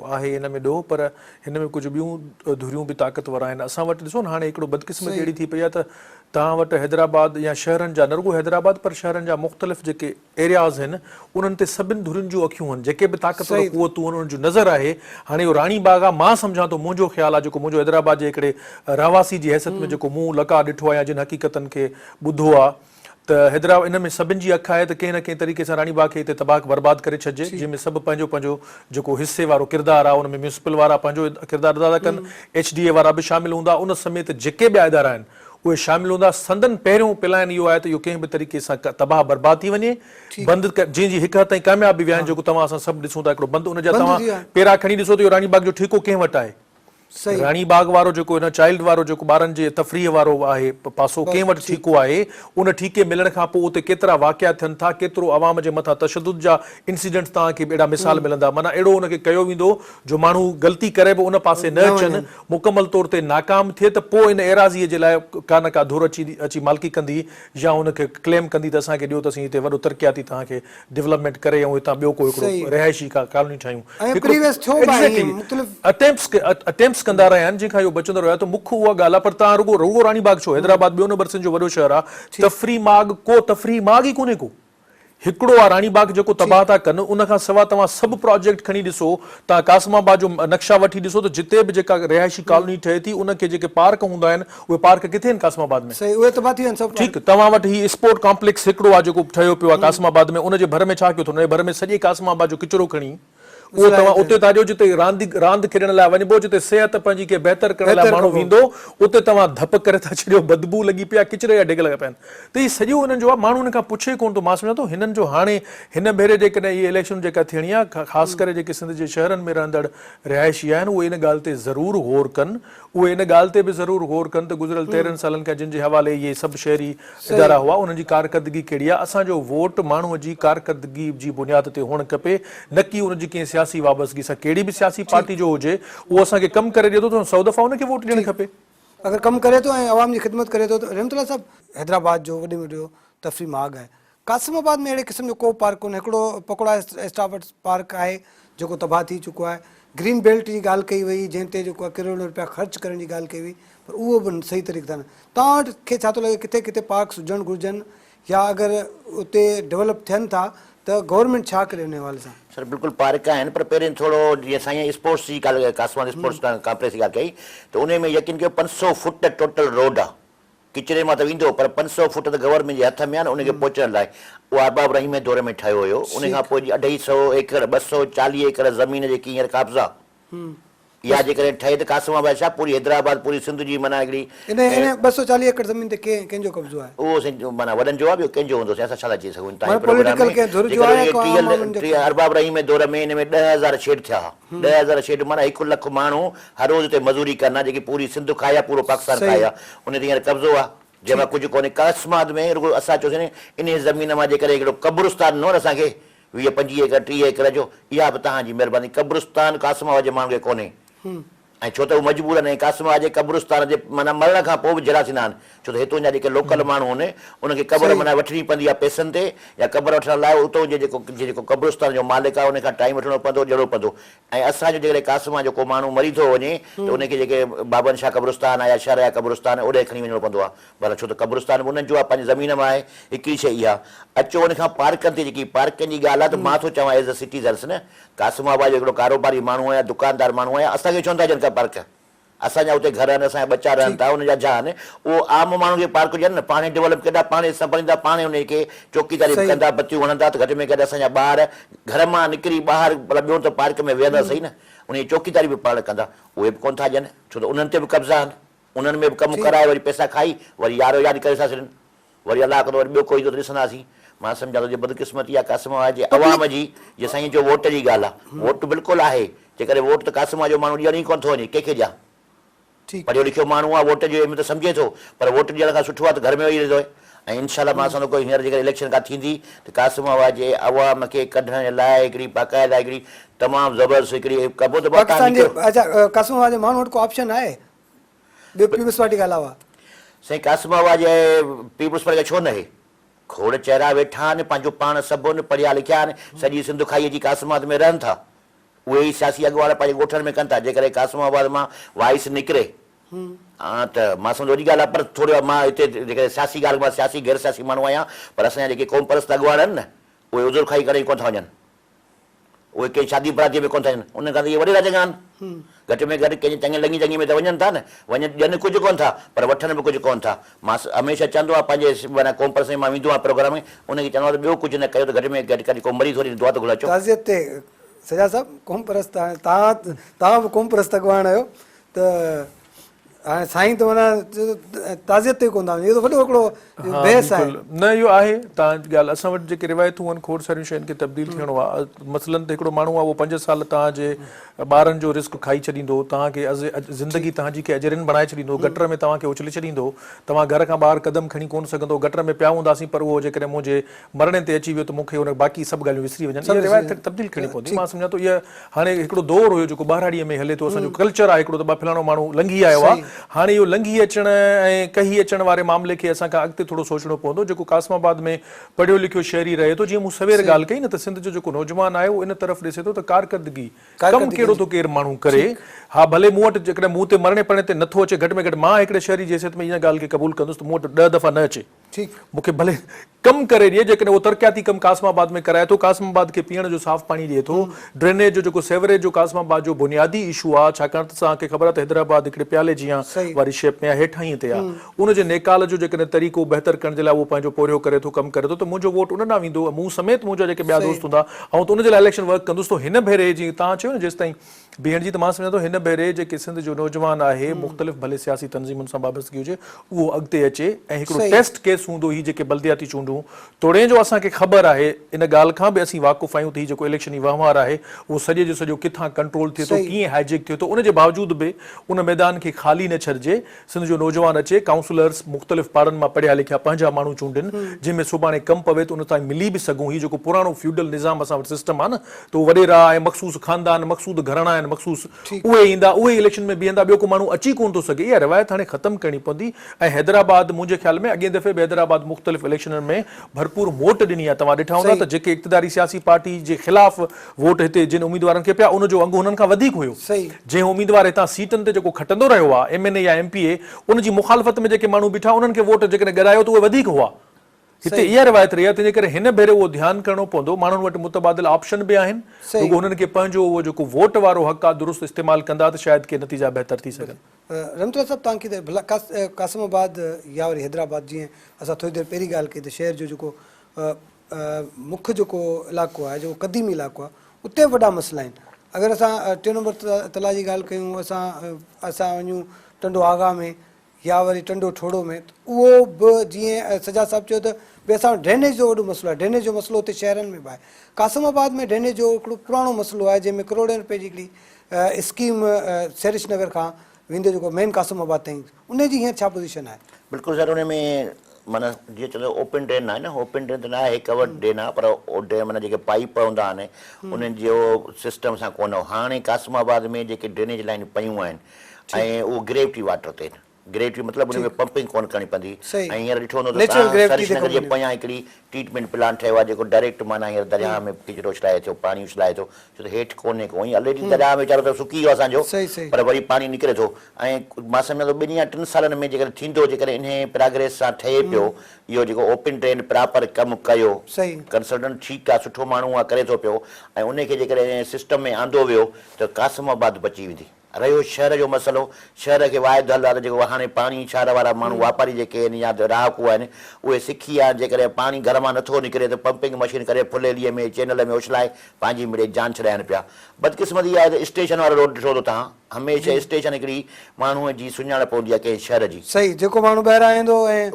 आहे हिन में ॾोह, पर हिन में कुझु ॿियूं धुरियूं बि ताक़तवर आहिनि। असां वटि ॾिसो न हाणे हिकिड़ो बदकिस्मत अहिड़ी थी पई आहे त तव्हां वटि हैदराबाद या शहरनि जा, न रुगो हैदराबाद पर शहरनि जा मुख़्तलिफ़ जेके एरियाज़ आहिनि उन्हनि ते सभिनि धुरियुनि जूं अखियूं आहिनि, जेके बि ताक़तवर क़ुवतूं आहिनि उन्हनि जूं नज़र आहे। हाणे इहो राणी बाग आहे, मां सम्झां थो, मुंहिंजो ख़्यालु आहे, जेको मुंहिंजो हैदराबाद जे हिकिड़े रहवासी जी हैसियत में जेको मूं लका ॾिठो आहे या जिन हक़ीक़तनि खे ॿुधो आहे, त हैदराबाद इन में सभिनि जी अखि आहे त कंहिं न कंहिं तरीक़े सां राणी बाग खे हिते तबाह बर्बाद करे छॾिजे, जंहिंमें सभु पंहिंजो पंहिंजो जेको हिसे वारो किरदारु आहे उन में म्यूनिसिपल वारा पंहिंजो किरदारु अदा कनि, HDA वारा बि शामिलु हूंदा, उन समेत जेके ॿिया इदारा आहिनि उहे शामिलु हूंदा। संदन पहिरियों प्लान इहो आहे त इहो कंहिं बि तरीक़े सां तबाह बर्बाद थी वञे, बंदि जंहिंजी हिकु हद ताईं कामयाबी विया आहिनि, जेको तव्हां असां सभु ॾिसूं था हिकिड़ो बंदि, उनजा तव्हां पहिरां खणी ॾिसो त इहो राणी बाग जो ठेको कंहिं वटि आहे। राणी बाग वारो जेको हिन चाइल्ड वारो जेको ॿारनि जे तफ़रीह वारो आहे पासो कंहिं वटि ठीको आहे, उन ठीके मिलण खां पोइ उते केतिरा वाक़िया थियनि था, केतिरो अवाम जे मथां तशदुद जा इंसिडेंट्स तव्हांखे अहिड़ा मिसाल मिलंदा। माना अहिड़ो उनखे कयो वेंदो जो माण्हू ग़लती करे बि उन पासे न अचनि, मुकमल तौर ते नाकाम थिए त पोइ इन एराज़ीअ जे लाइ का न का धुर अची मालिकी कंदी या उनखे क्लेम कंदी त असांखे ॾियो त असीं हिते वॾो तरक़ियाती तव्हांखे डेवलपमेंट करे ऐं हितां ॿियो को हिकिड़ो रिहाइशी कॉलोनी ठाहियूं। अटेम्प्ट्स कंदा रहिया आहिनि, जंहिंखां इहो बचंदो रहियो त मुख्य उहा ॻाल्हि आहे। पर तव्हां रुगो राणी बाग छो, हैदराबाद ॿियो नंबर सिंध जो वॾो शहर आहे, तफ़री माग को तफ़री माग ई कोन्हे को, हिकिड़ो आहे राणी बाग जेको तबाह था कनि। उन खां सवाइ तव्हां सभु प्रोजेक्ट खणी ॾिसो, तव्हां कासमाबाद जो नक्शा वठी ॾिसो त जिते बि जेका रिहाइशी कॉलोनी ठहे थी उनखे जेके पार्क हूंदा आहिनि उहे पार्क किथे आहिनि कासमाबाद में, ठीकु। तव्हां वटि ही स्पोर्ट कॉम्प्लेक्स हिकिड़ो आहे जेको ठहियो पियो आहे कासमाबाद में, उनजे भर में छा कयो अथव, उनजे भर में सॼे कासमाबाद जो किचिरो खणी उहो तव्हां उते था ॾियो जिते रांदि खेॾण लाइ वञिबो, जिते सिहत पंहिंजी खे बहितर करण लाइ माण्हू वेंदो, उते तव्हां धप करे था छॾियो, बदबू लॻी पई आहे, किचिरे जा ढिग लॻा पिया आहिनि। त इहे सॼो हिननि जो आहे, माण्हू हिन खां पुछे कोन थो। मां सम्झां थो हिननि जो हाणे हिन भेरे जेकॾहिं इहे इलेक्शन जेका थियणी आहे, ख़ासि करे जेके सिंध जे शहरनि में रहंदड़ रिहाइशी आहिनि, उहे इन ॻाल्हि ते ज़रूरु गौर कनि, उहे इन ॻाल्हि ते बि ज़रूरु गौर कनि त गुज़िरियल 13 सालनि खां जिन जे हवाले इहे सभु शहरी इदारा हुआ उन्हनि जी कारकर्दगी कहिड़ी आहे। असांजो वोट माण्हूअ जी कारकर्दगी जी बुनियाद ते हुअणु खपे, न की उनजी कंहिं सियासी वाबस्तगी सां। कहिड़ी बि सियासी पार्टी जो हुजे उहो असांखे कमु करे ॾिए थो त 100 दफ़ा उनखे वोट ॾियणु खपे। अगरि कमु करे थो ऐं आवाम जी ख़िदमत करे थो त रहमतुल्ला साहब, हैदराबाद जो वॾे में वॾो तफ़री माग आहे। कासिमाबाद में अहिड़े क़िस्म जो को पार्क कोन्हे। हिकिड़ो पकोड़ा स्टाफर्ड पार्क आहे जेको तबाह थी चुको आहे। ग्रीन बेल्ट जी ॻाल्हि कई वई, जंहिं ते जेको आहे करोड़ रुपया ख़र्च करण जी ॻाल्हि कई वई, पर उहो बि सही तरीक़े सां न। तव्हां वटि खे छा थो लॻे किथे किथे पार्क्स हुजणु घुरिजनि, या अगरि उते डेवलप थियनि था त गवर्नमेंट छा करे उन हवाले सां? सर बिल्कुलु पार्क आहिनि, पर पहिरीं थोरो जीअं साईं स्पोर्ट्स जी ॻाल्हि, कासमाबाद स्पोर्ट्स कॉम्प्लेक्स जी ॻाल्हि कई त उन में यकीन कयो 500 फुट टोटल रोड आहे। किचिरे मां त वेंदो, पर 500 फुट त गवर्नमेंट जे हथ में आहे न उनखे पहुचण लाइ। उहो अरबाब रहीम जे दौर में ठाहियो हुयो। उन खां पोइ 250 एकड़ 240 एकड़ ज़मीन जेकी हींअर काब्ज़ा या जेकॾहिं ठहे त कासिमाबाद छा पूरी हैदराबाद पूरी सिंध जी माना हिकिड़ी इन इन 240 एकड़ ज़मीन ते कंहिंजो कब्ज़ो आहे? उहो माना वॾनि जो आहे, ॿियो कंहिंजो हूंदो असां छा था चई सघूं? पॉलिटिकल के धुर जो आहे को आम माण्हुनि जो? अरबाब रहीम जे दौर में हिन में 10,000 शेड थिया, 10,000 शेड माना 1 लख माण्हू हर रोज़ हिते मज़ूरी कनि, जेकी पूरी सिंध खाया पूरो पाकिस्तान खाया, उन ते हींअर कब्ज़ो आहे जंहिंमां कुझु कोन्हे। कासिमाबाद में रुगो असां चयोसीं इन ज़मीन मां जेकॾहिं हिकिड़ो क़ब्रिस्तान न असांखे 20-25 एकड़ 30 एकड़ जो, इहा बि तव्हांजी महिरबानी। क़ब्रिस्तान कासिमाबाद जे माण्हू खे कोन्हे, ऐं छो त उहे मजबूर आहिनि। कासिमाबाद जे क़ब्रिस्तान जे माना मरण खां पोइ बि जरा थींदा आहिनि, छो त हितां जा जेके लोकल माण्हू आहिनि उनखे क़बर माना वठणी पवंदी आहे पैसनि ते, या क़बर वठण लाइ उतां जेको क़ब्रिस्तान जो मालिक आहे उनखां टाइम वठिणो पवंदो, ॾियणो पवंदो। ऐं असांजो जेकॾहिं कासिमाबाद जो को माण्हू मरी थो वञे त उनखे जेके बाबन शाह क़ब्रिस्तान आहे या शहर क़ब्रिस्तान आहे ओॾे खणी वञिणो पवंदो आहे, पर छो त क़ब्रिस्तान बि उन्हनि जो आहे, पंहिंजी ज़मीन में आहे। हिकिड़ी शइ इहा अचो उनखां पार्कनि ते, जेकी पार्कनि जी ॻाल्हि आहे त मां थो चवां एज़ अ सिटीज़न्स न, कासिमाबाद जो हिकिड़ो कारोबारी माण्हू आहे, दुकानदार माण्हू आहे, असांखे चवनि था ॼण का पार्क, असांजा हुते घर आहिनि, असांजा बच्चा रहनि था, हुनजा जा आहिनि, उहो आम माण्हू खे पार्क ॾियनि न, पाणे डेवलप कंदा, पाणे संभालींदा, पाणे हुनखे चौकीदारी कंदा, बतियूं हणंदा, त घटि में घटि असांजा ॿार घर मां निकिरी ॿाहिरि मतिलबु ॿियो त पार्क में वेहंदा सही न, उनजी चौकीदारी बि पाण कंदा। उहे बि कोन था ॾियनि, छो त उन्हनि ते बि कब्ज़ा आहिनि, उन्हनि में बि कमु कराए वरी पैसा खाई वरी यारो यादि करे था छॾनि, वरी अलाह कंदो वरी ॿियो कोई त ॾिसंदासीं। मां सम्झां थो जे बदकिस्मती आहे कासिमाबाद जे अवाम जी, जे साईं जो वोट जी ॻाल्हि आहे, वोट बिल्कुलु आहे, जेकॾहिं वोट त कासिमाबाद जो माण्हू ॾियण ई कोन थो वञे, कंहिंखे ॾियां? पढ़ियो लिखियो माण्हू आहे, वोट जो अहमियत सम्झे थो, पर वोट ॾियण खां सुठो आहे त घर में वेही रहंदो आहे। ऐं इनशाला मां सम्झो कोई हींअर जेकॾहिं इलेक्शन का थींदी त कासिमाबाद जे अवाम खे कढण जे लाइ हिकिड़ी बाक़ाइदा हिकिड़ी तमामु ज़बरदस्त हिकिड़ी कबो त पाकिस्तान जे अच्छा कासिमाबाद जे माण्हू वटि को ऑप्शन आहे ॿियो पीपल्स पार्टी खां अलावा? साईं कासिमाबाद जे पीपल्स पार्टी छो न आहे? खोड़ चहिरा वेठा आहिनि, पंहिंजो पाण सभु पढ़िया लिखिया आहिनि, सॼी सिंध खाईअ जी कासिमाबाद में रहनि था, उहे ई सियासी अॻुवाट पंहिंजे ॻोठनि में कनि था। जेकॾहिं कासिमाबाद मां वाइस निकिरे हा त मां सम्झो वॾी ॻाल्हि आहे, पर थोरो मां हिते जेकॾहिं सियासी ॻाल्हि मां सियासी गैर सियासी माण्हू आहियां, पर असांजा जेके क़ौम परस्त अॻुवाट आहिनि न उहे उज़ुर खाई करे कोन था वञनि, उहे कंहिं शादी बरातीअ में कोन था वञनि, उन खां त इहे वॾेरा जॻह आहिनि, घटि में घटि कंहिंजे चङे लंगी चङी में त वञनि था न, ॾियनि कुझु कोन था पर वठनि बि कुझु कोन था। मां हमेशह चवंदो आहे पंहिंजे माना क़ौम परस्त में मां वेंदो आहियां प्रोग्राम में, उनखे चवंदो आहे त ॿियो कुझु न कयो त घटि में घटि कॾहिं को मरी थोरी दुआ त घुराए अचो। ताज़ियत ते सजा साहब क़ौम परस्त तव्हां बि क़ौम परस्त अॻुवान आहियो त हाणे साईं त माना ताज़ियत ते कोन था वञे, इहो त वॾो हिकिड़ो बहस आहे न। इहो आहे तव्हांजी ॻाल्हि, असां वटि जेके रिवायतूं आहिनि खोड़ सारियूं शयुनि खे तब्दील थियणो आहे। मसलन त हिकिड़ो माण्हू आहे उहो 5 साल तव्हांजे ॿारनि जो रिस्क खाई छॾींदो, तव्हांखे ज़िंदगी तव्हांजी खे अजरिन बणाए छॾींदो, गटर में तव्हांखे उछले छॾींदो, तव्हां घर खां ॿाहिरि क़दम खणी कोन सघंदो, गटर में पिया हूंदासीं पर उहो जेकॾहिं मुंहिंजे मरणे ते अची वियो त मूंखे हुन बाक़ी सभु ॻाल्हियूं विसरी वञनि, इहा रिवायत तब्दील करणी पवंदी। मां सम्झां थो इहा हाणे हिकिड़ो दौर हुयो जेको ॿारहाड़ीअ में हले थो, असांजो कल्चर आहे हिकिड़ो त फलाणो माण्हू लंघी आयो आहे, हाणे इहो लंघी अचण ऐं कही अचण वारे मामले खे असांखे अॻिते थोरो सोचणो पवंदो। जेको कासिमाबाद में पढ़ियो लिखियो शहरी रहे थो, जीअं मूं सवेर ॻाल्हि कई न त सिंध जो जेको नौजवान आहे उहो इन तरफ़ ॾिसे थो त कारकर्दगी कमु कहिड़ो थो केरु माण्हू करे। हा भले मूं वटि जेकॾहिं मूं ते मरणे पड़णे ते नथो अचे, घटि में घटि मां हिकिड़े शहरी जे हैसियत में इन ॻाल्हि खे क़बूल कंदुसि त मूं वटि 10 दफ़ा न अचे, मूंखे भले कमु करे ॾिए, जेकॾहिं उहो तरक़ियाती कमु कासिमाबाद में कराए थो, कासिमाबाद खे पीअण जो साफ़ पाणी ॾिए थो, ड्रेनेज जो जेको सेवरेज जो कासिमाबाद जो बुनियादी इशू आहे, छाकाणि त असांखे ख़बर आहे त हैदराबाद हिकिड़े प्याले जी वारी शेप में आहे, हेठां ई ते आहे, उनजे नेकाल जो जेकॾहिं तरीक़ो बहितर करण जे लाइ उहो पंहिंजो पोरियो करे थो, कमु करे थो, त मुंहिंजो वोट उन ॾांहुं वेंदो, मूं समेत मुंहिंजा जेके ॿिया दोस्त हूंदा ऐं त उनजे लाइ इलेक्शन वर्क कंदुसि। त हिन भेरे जीअं तव्हां चयो न जेसि ताईं बीहण जी, त मां सम्झां थो हिन भेरे जेके सिंध जो नौजवान आहे मुख़्तलिफ़ भले सियासी तंज़ीमुनि सां वाबस्तगी हुजे उहो अॻिते अचे ऐं हिकिड़ो टेस्ट केस हूंदो ही जेके बल्दियाती चूंडूं तोड़े जो असांखे ख़बर आहे, इन ॻाल्हि खां बि असीं वाक़ुफ़ आहियूं त हीउ जेको इलेक्शन जी वहिंवार आहे उहो सॼे जो सॼो किथां कंट्रोल थिए थो, कीअं हाइजेक थिए थो, उनजे बावजूदि बि उन मैदान खे ख़ाली न छॾिजे। सिंध जो नौजवान अचे, काउंसलर्स मुख़्तलिफ़ पाड़नि मां पढ़िया लिखिया पंहिंजा माण्हू चूंडनि, जंहिंमें सुभाणे कमु पवे त उन ताईं मिली बि सघूं। हीउ जेको पुराणो फ्यूडल निज़ाम असां वटि सिस्टम आहे न, त उहो वॾेरा ऐं मख़सूस ख़ानदान मक़सूद घराणा आहिनि, मख़सूस उहे ईंदा, उहे इलेक्शन में बीहंदा, ॿियो को माण्हू अची कोन थो सघे। इहा रिवायत हाणे ख़तमु करणी पवंदी। ऐं हैदराबाद मुंहिंजे ख़्याल में अॻे दफ़े बि हैदराबाद मुख़्तलिफ़ इलेक्शननि में भरपूर वोट ॾिनी आहे। तव्हां ॾिठा हूंदा त जेके इक़्तिदारी सियासी पार्टी जे ख़िलाफ़ वोट हिते जिन उम्मीदवारनि खे पिया उनजो अंगु हुननि खां वधीक हुयो। जंहिं उम्मीदवार हितां सीटनि ते जेको खटंदो रहियो आहे MNA या MPA, उनजी मुखालफ़त में जेके माण्हू बीठा उन्हनि खे वोट जेकॾहिं ॻरायो त उहे वधीक हुआ। हिते इहा रिवायत रही आहे, तंहिंजे करे हिन भेरे उहो ध्यानु करणो पवंदो। माण्हुनि वटि मुतबादिल ऑप्शन बि आहिनि, रुॻो हुननि खे पंहिंजो उहो जेको वोट वारो हक़ आहे दुरुस्त इस्तेमालु कंदा त शायदि के नतीजा बहितर थी सघनि। रमतुल्ला साहब तव्हांखे त भला कासिमाबाद या वरी हैदराबाद, जीअं असां थोरी देरि पहिरीं ॻाल्हि कई त शहर जो जेको मुख्य जेको इलाइक़ो आहे, जेको क़दीमी इलाइक़ो आहे, उते वॾा मसइला आहिनि। अगरि असां 3 नंबर तला जी ॻाल्हि कयूं, असां वञूं टंडो आगा में या वरी टंडो ठोड़ो में, त उहो बि जीअं सजा साहिबु चयो त भई असां ड्रेनेज जो वॾो मसइलो आहे। ड्रेनेज जो मसइलो हुते शहरनि में बि आहे। कासिमाबाद में ड्रेनेज जो हिकिड़ो पुराणो मसइलो आहे, जंहिंमें करोड़नि रुपए जी हिकिड़ी स्कीम सैरिश नगर खां वेंदे जेको मेन कासिमाबाद ताईं, उन जी हींअर छा पोज़ीशन आहे? बिल्कुलु सर, उन में माना जीअं चवंदो ओपन ड्रेन आहे न, ओपन ड्रेन त न आहे, कवर्ड ड्रेन आहे, पर ओॾे माना जेके पाइप हूंदा आहिनि उन्हनि जो सिस्टम सां कोन हो। हाणे कासिमाबाद में जेके ड्रेनेज लाइन पयूं आहिनि ऐं उहो ग्रेविटी वाटर ते, ग्रेविटी मतिलबु उन में पंपिंग कोन करणी पवंदी। ऐं हींअर ॾिठो हूंदो त सरिश नगर जे परियां हिकिड़ी ट्रीटमेंट प्लांट ठहियो आहे, जेको डायरेक्ट माना हींअर दरिया में किचिरो उछलाए थो, पाणी उछलाए थो, छो त हेठि कोन्हे को, हीअं ऑलरेडी दरिया में वीचारो त सुकी वियो असांजो, पर वरी पाणी निकिरे थो। ऐं मां सम्झां थो 2 या 3 सालनि में जेकर थींदो, जेकर इन प्रोग्रेस सां ठहे पियो इहो जेको ओपन ड्रेन प्रॉपर कमु कयो, कंसल्टेंट ठीकु आहे, सुठो माण्हू आहे, करे थो पियो, ऐं उनखे जेकर सिस्टम में आंदो वियो त कासिमाबाद बची वेंदी। रहियो शहर जो मसइलो, शहर खे वाइदो हल आहे त जेको हाणे पाणी शहर वारा माण्हू वापारी जेके आहिनि या ग्राहक आहिनि उहे सिखी आहे, जेकॾहिं पाणी घर मां नथो निकिरे त पंपिंग मशीन करे फुलेलीअ में चैनल में उछलाए पंहिंजी मिड़े जान छॾाइनि पिया। बदकिस्मती आहे त स्टेशन वारो रोड ॾिठो त तव्हां, हमेशह स्टेशन हिकिड़ी माण्हूअ जी सुञाणप हूंदी आहे कंहिं शहर जी, सही, जेको माण्हू ॿाहिरां ईंदो ऐं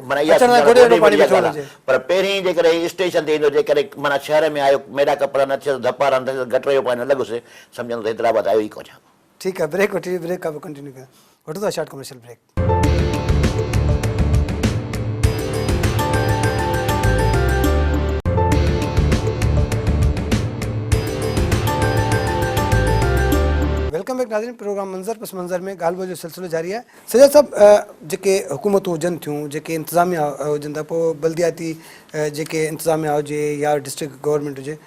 पर पहिरीं जेकॾहिं स्टेशन ते ईंदो, जेकॾहिं माना शहर में आयो, मेरा कपिड़ा न थियसि, धपा रंध गटर जो पाणी न लॻुसि, सम्झंदो त हैदराबाद आयो ई कोन। ठीकु आहे, ब्रेक वठी, ब्रेक खां पोइ कंटिन्यू कयां, वठो था short commercial break. Welcome back नाज़रीन, प्रोग्राम मंज़र पस मंज़र में ॻाल्हि ॿोल जो सिलसिलो जारी आहे। सजा साहिबु, जेके हुकूमतूं हुजनि थियूं, जेके इंतिज़ामिया हुजनि था, पोइ बल्दियाती जेके इंतिज़ामिया हुजे या डिस्ट्रिक्ट गवर्नमेंट हुजे,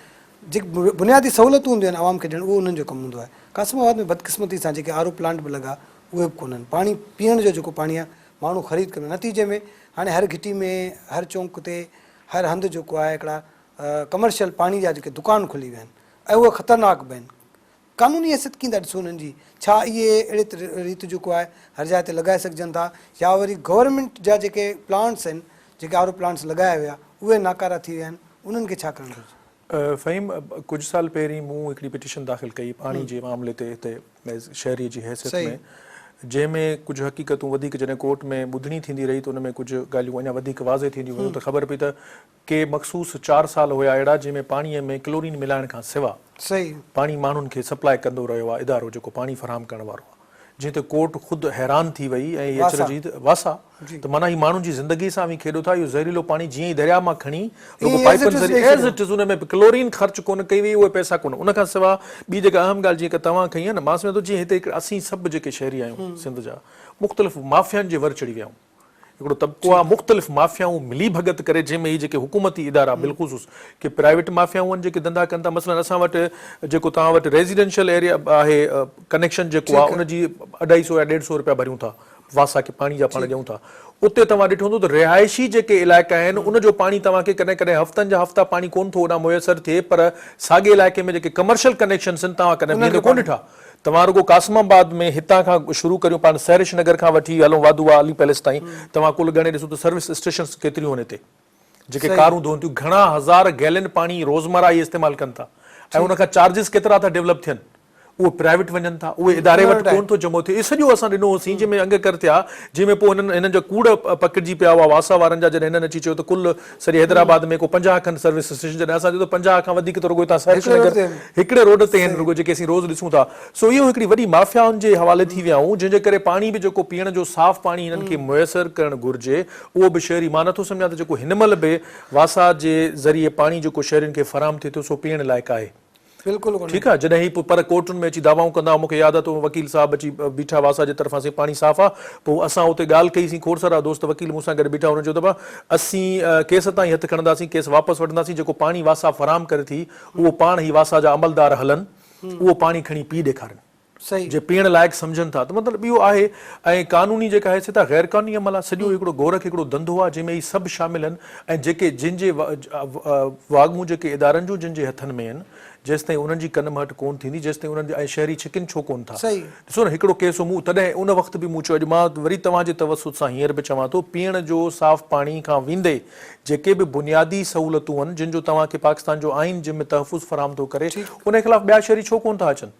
जेके बुनियादी सहूलियतूं हूंदियूं आहिनि आवाम खे ॾियणु, उहो उन्हनि जो कमु हूंदो आहे। कासिमाबाद में बदकिस्मती सां जेके आर ओ प्लांट बि लॻा उहे बि कोन्हनि। पाणी पीअण जो जेको पाणी आहे माण्हू ख़रीद कंदा, नतीजे में हाणे हर घिटी में, हर चौंक ते, हर हंधि जेको आहे हिकिड़ा कमर्शियल पाणी जा जेके दुकान खुली विया आहिनि, ऐं उहे ख़तरनाक बि आहिनि। कानूनी हैसियत कीअं था ॾिसो उन्हनि जी? छा इहे अहिड़े रीति जेको आहे हर जाइ ते लॻाए सघजनि था, या वरी गवर्नमेंट जा जेके प्लांट्स आहिनि, जेके आर ओ प्लांट्स लॻाया विया उहे नाकारा थी विया आहिनि, उन्हनि खे छा करणु घुरिजे? फ़हीम, कुझु साल पहिरीं मूं हिकिड़ी पिटीशन दाख़िल कई पाणी जे मामले ते हिते शहरी जी हैसियत में, जंहिंमें कुझु हक़ीक़तूं वधीक जॾहिं कोर्ट में ॿुधणी थींदी रही त उन में कुझु ॻाल्हियूं अञा वधीक वाज़े थींदियूं वयूं, त ख़बर पई त के मख़सूस 4 साल हुया अहिड़ा जंहिंमें पाणीअ में क्लोरीन मिलाइण खां सवाइ पाणी माण्हुनि खे सप्लाई कंदो रहियो आहे इदारो जेको पाणी फराहम करण वारो आहे, जीअं त कोर्ट ख़ुदि हैरान थी वई ऐं इहा अचरजी वासा त माना ही माण्हुनि जी ज़िंदगी सां बि खेॾो था। इहो ज़हरीलो पाणी जीअं ई दरिया मां खणी पाइपनि ज़रिए एज़ इट इज़, उन में क्लोरीन ख़र्च कोन कई वई, उहे पैसा कोन। उन खां सवाइ ॿी जेका अहम ॻाल्हि जीअं तव्हां कई आहे न, मां सम्झां थो जीअं हिते असीं सभु जेके शहरी आहियूं सिंध जा, मुख़्तलिफ़ माफ़ियानि जे वर चढ़ी विया आहियूं। हिकिड़ो तबिको आहे, मुख़्तलिफ़ माफ़ियाऊं मिली भगत करे, जंहिंमें ही जेके हुकूमती इदारा बिलख़ुसूस के प्राइवेट माफ़ियाऊं आहिनि जेके धंधा कनि था। मसलन असां वटि जेको तव्हां वटि रेज़िडेंशियल एरिया आहे, कनेक्शन जेको आहे उनजी 250 या 150 रुपया भरियूं था, वासा खे पाणी जा पाण ॾियूं था। उते तव्हां ॾिठो हूंदो त रिहाइशी जेके इलाइक़ा आहिनि उनजो पाणी तव्हांखे कॾहिं कॾहिं हफ़्तनि जा हफ़्ता पाणी कोन थो ओॾा मुयसरु थिए, पर साॻे इलाइक़े में जेके कमर्शियल कनेक्शन्स आहिनि तव्हां कॾहिं बीहंदे कोन ॾिठा। तव्हां रुगो कासिमाबाद में हितां खां शुरू करियो, पाण सैरिश नगर खां वठी हलो वाधूआ अली पैलेस ताईं, तव्हां कुल गणे ॾिसो त सर्विस स्टेशन्स केतिरियूं आहिनि हिते, जेके कारूं धोअनि थियूं, घणा हज़ार गैलन पाणी रोज़मर्रा इहे इस्तेमालु कनि था, ऐं उनखां चार्जिस केतिरा था डेवलप थियनि, उहे प्राइवेट वञनि था, उहे इदारे वटि कोन थो जमो थिए। इहो सॼो असां ॾिनो होसीं, जंहिंमें अंग कर थिया, जंहिंमें पोइ हिननि जा कूड़ पकिड़िजी पिया हुआ वासा वारनि जा। जॾहिं हिननि अची चयो त कुल सॼे हैदराबाद में को 50 खनि सर्विस स्टेशन, जॾहिं असां चयो त 50 खां वधीक त रुगो हितां सैरिश नगर हिकिड़े रोड ते आहिनि रुगो, जेके असीं रोज़ ॾिसूं था। सो इहो हिकिड़ी वॾी माफ़ियाउनि जे हवाले थी विया आहियूं, जंहिंजे करे पाणी बि जेको पीअण जो साफ़ पाणी हिननि खे मुयसरु करणु घुरिजे उहो बि शहरी, मां नथो सम्झां त जेको हिन महिल बि वासा जे ज़रिए पाणी जेको शहरियुनि खे फराहम थिए थो सो पीअण लाइक़ु आहे। बिल्कुलु ठीकु आहे। जॾहिं ही पर कोर्टुनि में अची दावाऊं कंदा, मूंखे यादि आहे त वकील साहब अची बीठा वासा जे तरफ़ां से पाणी साफ़ आहे, पोइ असां उते ॻाल्हि कईसीं, खोड़सरा दोस्त वकील मूंसां गॾु बीठा, हुननि चयो त असीं केस ताईं हथु खणंदासीं, केस वापसि वठंदासीं, जेको पाणी वासा फराहम करे थी उहो पाण ई वासा जा अमलदार हलनि, उहो पाणी खणी पी ॾेखारनि, सही जे पीअण लाइक़ु सम्झनि था। त मतिलबु इहो आहे। ऐं कानूनी जेका हैसियत आहे, गैर कानूनी अमल आहे, सॼो हिकिड़ो गोरख हिकिड़ो धंधो आहे, जंहिंमें ही सभु शामिल आहिनि, ऐं जेके जिन जे वाॻूं जेके इदारनि जूं जिन जे हथनि में आहिनि, जेसि ताईं उन्हनि जी कनमहट कोन थींदी, जेसि ताईं उन्हनि ऐं शहरी छिकिन छो कोन था। ॾिसो न, हिकिड़ो केस हो, मूं तॾहिं उन वक़्तु बि मूं चयो, अॼु मां वरी तव्हांजे तवसुत सां हींअर बि चवां थो, पीअण जो साफ़ पाणी खां वेंदे जेके बि बुनियादी सहूलियतूं आहिनि, जिन जो तव्हांखे पाकिस्तान जो आइन जिन में तहफ़ुज़ फराहम थो करे, उन ख़िलाफ़ ॿिया शहरी छो कोन था अचनि?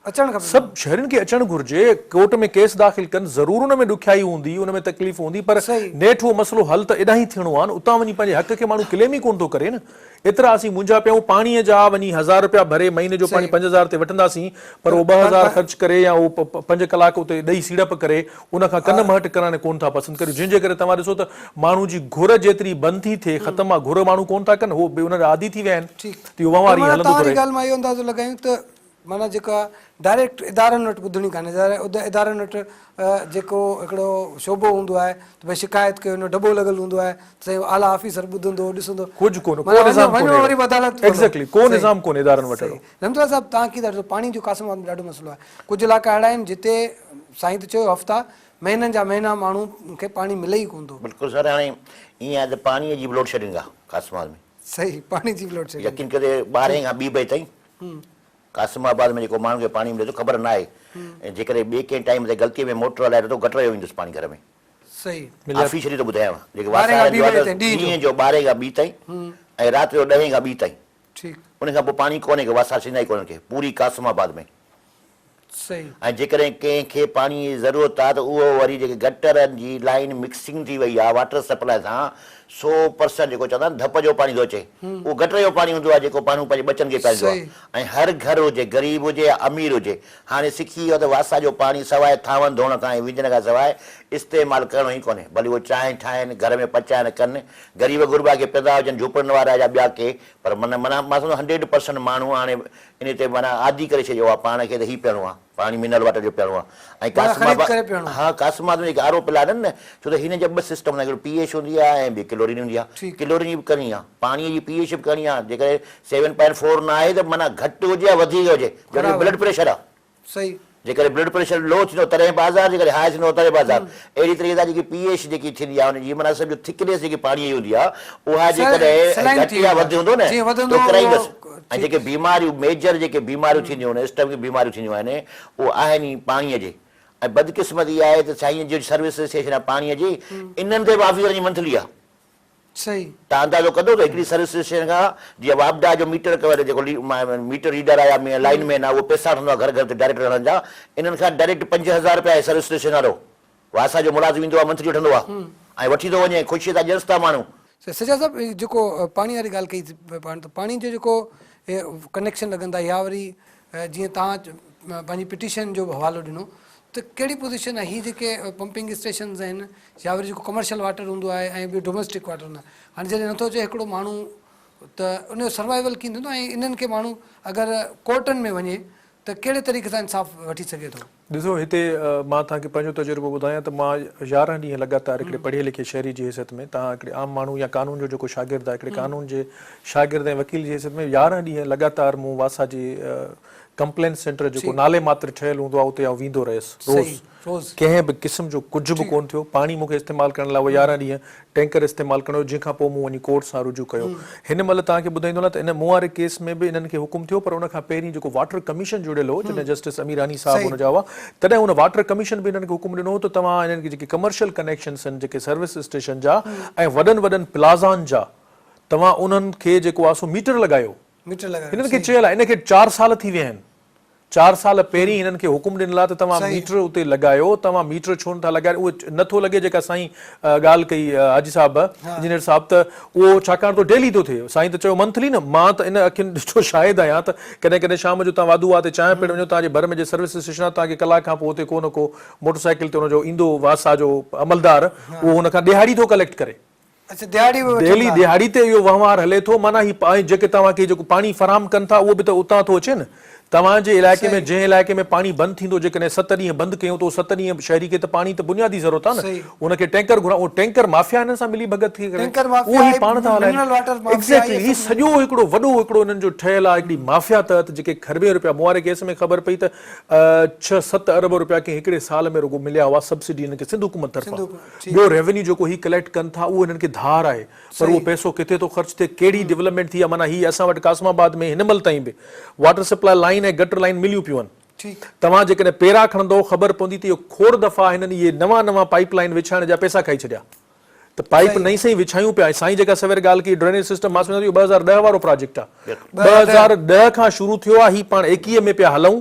अचणु खपे सभु शहरनि खे अचणु घुरिजे कोर्ट में केस दाख़िल कनि ज़रूर उन में ॾुखियाई हूंदी उन में तकलीफ़ हूंदी पर नेठि उहो मसइलो हल त एॾा ई थियणो आहे न उतां वञी पंहिंजे हक़ खे माण्हू क्लेम ई कोन थो करे न एतिरा असीं मुंहिंजा पियूं पाणीअ जा वञी 1000 रुपया भरे महीने जो पाणी 5000 ते वठंदासीं पर उहो 2000 ख़र्च करे या उहो 5 कलाक उते ॾेई सीड़प करे उन खां कन महट कराइण कोन था पसंदि करियूं जंहिंजे करे तव्हां ॾिसो त माण्हू जी घुर जेतिरी बंदि थी थिए ख़तमु आहे घुर माण्हू कोन था कनि उहो बि उन आदी थी विया आहिनि त इहो वंवारी हलंदो तव्हांजी ॻाल्हि मां इहो अंदाज़ो लॻायूं त माना जेका डायरेक्ट इदारनि वटि ॿुधणी कान्हे इदारनि वटि जेको हिकिड़ो शोबो हूंदो आहे त भई शिकायत कयो डॿो लॻल हूंदो आहे त आला ऑफिसर ॿुधंदो ॾिसंदो कुझु कोन वरी अदालत एग्ज़ैक्टली को निज़ाम कोन्हे इदारनि वटि रमतला साहिब तव्हां कीअं था ॾिसो पाणी जो कासिमाबाद में ॾाढो मसइलो आहे कुझु इलाइक़ा अहिड़ा आहिनि जिते साईं त चयो हफ़्ता महीननि जा महीना माण्हू खे पाणी मिले ई कोन थो बिल्कुलु सर हाणे ईअं आहे त पाणीअ जी लोड शेडिंग आहे कासिमाबाद में सही पाणी जी लोड शेडिंग यकीन करे 12 खां 2 बजे ताईं कासिमाबाद में जेको माण्हू खे पाणी मिले थो ख़बर न आहे ऐं जेकॾहिं ॿिए कंहिं टाइम ते ग़लतीअ में मोटर हलाए थो गटर जो ईंदुसि पाणी घर में सही ऑफिशियली थो ॿुधायांव जेके ॾींहं जो 12 खां 2 ताईं ऐं राति जो 10 खां 2 ताईं ठीकु उन खां पोइ पाणी कोन्हे को वासा सींदा ई कोन्हे के पूरी कासिमाबाद में सही ऐं जेकॾहिं कंहिंखे पाणीअ जी ज़रूरत आहे त उहो वरी जेके गटरनि जी लाइन मिक्सिंग थी वई आहे वाटर सप्लाई सां 100% जेको चवंदा आहिनि धप जो पाणी थो अचे उहो गटर जो पाणी हूंदो आहे जेको माण्हू पंहिंजे बचनि खे पीआरींदो आहे ऐं हर घर हुजे ग़रीब हुजे या अमीर हुजे हाणे सिखी वियो त वासा जो पाणी सवाइ थांवनि धोअण खां ऐं विझण खां सवाइ इस्तेमालु करिणो ई कोन्हे भली उहो चांहि ठाहिनि घर में पचाइनि कनि ग़रीब गुरबा खे पैदा हुजनि झोपड़नि वारा या ॿिया के पर माना मां सम्झो 100% माण्हू हाणे इन ते माना आदी करे छॾियो आहे पाण खे त हीउ पीअणो आहे पाणी मिनरल वाटर जो पीअणो आहे ऐं कासिमाबाद हा कासिमाबाद में जेके आरो प्लान आहिनि न छो त हिन जा 2 सिस्टम हिकिड़ो पीएच हूंदी आहे ऐं ॿी क्लोरीन हूंदी आहे क्लोरीन जी बि करणी आहे पाणीअ जी पीएच बि करणी आहे जेकॾहिं 7.4 न आहे त माना घटि हुजे या वधीक हुजे जॾहिं ब्लड प्रेशर आहे सही जेकॾहिं ब्लड प्रेशर लो थींदो तॾहिं बाज़ार जेकॾहिं हाई थींदो तॾहिं बाज़ार अहिड़ी तरीक़े सां जेकी पीएच जेकी थींदी आहे हुनजी माना सम्झो थिकनेस जेकी पाणीअ जी हूंदी आहे उहा जेकॾहिं घटि या वधि हूंदो न त कराईंदसि ऐं जेके बीमारियूं मेजर जेके बीमारियूं थींदियूं आहिनि स्टम जी बीमारियूं थींदियूं आहिनि उहे आहिनि ई पाणीअ जे ऐं बदकिस्मती इहा आहे त साईं जी सर्विस स्टेशन आहे पाणीअ जी इन्हनि ते बि ऑफिसर जी मंथली आहे सही तव्हां अंदाज़ो कंदो त हिकिड़ी सर्विस स्टेशन खां जीअं वापडा जो मीटर कवर जेको मीटर रीडर आहे या लाइन मैन आहे उहो पैसा वठंदो आहे घर घर ते डायरेक्ट हणनि जा इन्हनि खां डायरेक्ट 5000 रुपया आहे सर्विस स्टेशन वारो वासा जो मुलाज़िम ईंदो आहे मंथली वठंदो आहे ऐं वठी थो वञे ख़ुशीअ सां ॼणसि था माण्हू सचा साहिबु जेको पाणी वारी ॻाल्हि कई त पाणी जो जेको कनेक्शन लॻंदा या वरी जीअं तव्हां पंहिंजी पिटीशन जो हवालो ॾिनो त कहिड़ी पोज़ीशन आहे हीअ जेके पंपिंग स्टेशन्स आहिनि या वरी जेको कमर्शियल वाटर हूंदो आहे ऐं ॿियो डोमेस्टिक वाटर हूंदो आहे हाणे जॾहिं नथो अचे हिकिड़ो माण्हू त उनजो सर्वाइवल कीअं थींदो ऐं इन्हनि खे माण्हू अगरि कोर्टनि में वञे त कहिड़े तरीक़े सां इंसाफ़ वठी सघे थो ॾिसो हिते मां तव्हांखे पंहिंजो तजुर्बो ॿुधायां त मां 11 ॾींहं लॻातार हिकिड़े पढ़िए लिखे शहरी जी हैसियत में तव्हां हिकिड़े आम माण्हू या कानून जो जेको शागिर्द आहे हिकिड़े कानून जे शागिर्द ऐं वकील जी हैसियत में 11 ॾींहं लॻातार मूं वासा जी कंप्लेन सेंटर जेको नाले मात्र ठहियलु हूंदो आहे उते आउं वेंदो रहियुसि रोज़ कंहिं बि क़िस्म जो कुझु बि कोन थियो पाणी मूंखे इस्तेमालु करण लाइ उहो 11 ॾींहं टैंकर इस्तेमालु करणो जंहिंखां पोइ मूं वञी कोर्ट सां रुजू कयो हिन महिल तव्हांखे ॿुधाईंदो न त इन मूं वारे केस में बि इन्हनि खे हुकुम थियो पर उन खां पहिरीं जेको वाटर कमीशन जुड़ियल हो जॾहिं जस्टिस अमीरानी साहिबु हुन जा हुआ तॾहिं हुन वाटर कमीशन बि इन्हनि खे हुकुम ॾिनो त तव्हां इन्हनि खे जेके कमर्शियल कनेक्शन्स आहिनि जेके सर्विस स्टेशन जा ऐं वॾनि वॾनि प्लाज़ानि जा तव्हां उन्हनि खे जेको आहे सो मीटर लॻायो हिननि खे चयल आहे इनखे 4 साल थी विया आहिनि 4 साल पहिरीं हिननि खे हुकुम ॾिनल आहे त तव्हां मीटर उते लॻायो तव्हां मीटर छो नथा लॻायो उहो नथो लॻे जेका साईं ॻाल्हि कई हाजी साहिबु इंजीनियर साहिबु त उहो छाकाणि तो डेली थो थिए साईं त चयो मंथली न मां त इन अखियुनि ॾिठो शायदि आहियां त कॾहिं कॾहिं शाम जो तव्हां वाधू आहे त चांहि पीअण वञो तव्हांजे भर में जे सर्विस स्टेशन आहे तव्हांखे कलाक खां पोइ उते को न को मोटरसाइकिल ते हुनजो ईंदो वासा जो अमलदार उहो हुन खां ॾिहाड़ी थो कलेक्ट करे डेली दिहाड़ी ते इहो वहिंवार हले थो माना ही जेके तव्हांखे जेको पाणी फराहम कनि था उहो बि त उतां थो अचे न तव्हांजे इलाइक़े में जंहिं इलाइक़े में पाणी बंदि थींदो जेकॾहिं 7 ॾींहं बंदि कयूं त 7 ॾींहं शहरी खे त पाणी त बुनियादी ज़रूरत आहे न उनखे टैंकर घुराए उहो टैंकर माफ़िया हिननि सां मिली भगत थी करे उहो ई पाण था हलाइनि एग्ज़ैक्टली ही सॼो हिकिड़ो वॾो हिकिड़ो हिननि जो ठहियलु आहे हिकिड़ी माफ़िया तहत जेके खरबे रुपया मूं वारे केस में ख़बर पई त 6-7 अरब रुपया कंहिं हिकिड़े साल में रुगो मिलिया हुआ सब्सिडी हिननि खे सिंध हुकूमत तरफ़ां ॿियो रेवेन्यू जेको ही कलेक्ट कनि था उहो हिननि खे धार आहे पर उहो पैसो किथे थो ख़र्च थिए कहिड़ी डेवलपमेंट थी आहे माना ही असां वटि कासिमाबाद में हिन महिल ताईं बि वाटर सप्लाई लाइन ऐं गटर लाइन मिलियूं पियूं आहिनि तव्हां जेकॾहिं पेरा खणंदो ख़बर पवंदी त इहो खोड़ दफ़ा हिननि इहे नवां पाइप लाइन विछाइण जा पैसा खाई छॾिया त पाइप नई सही विछायूं पिया साईं जेका सवेर ॻाल्हि कई ड्रेनेज सिस्टम मां सम्झां थो 2010 वारो प्रोजेक्ट आहे 2010 खां शुरू थियो आहे ही पाण 21 में पिया हलूं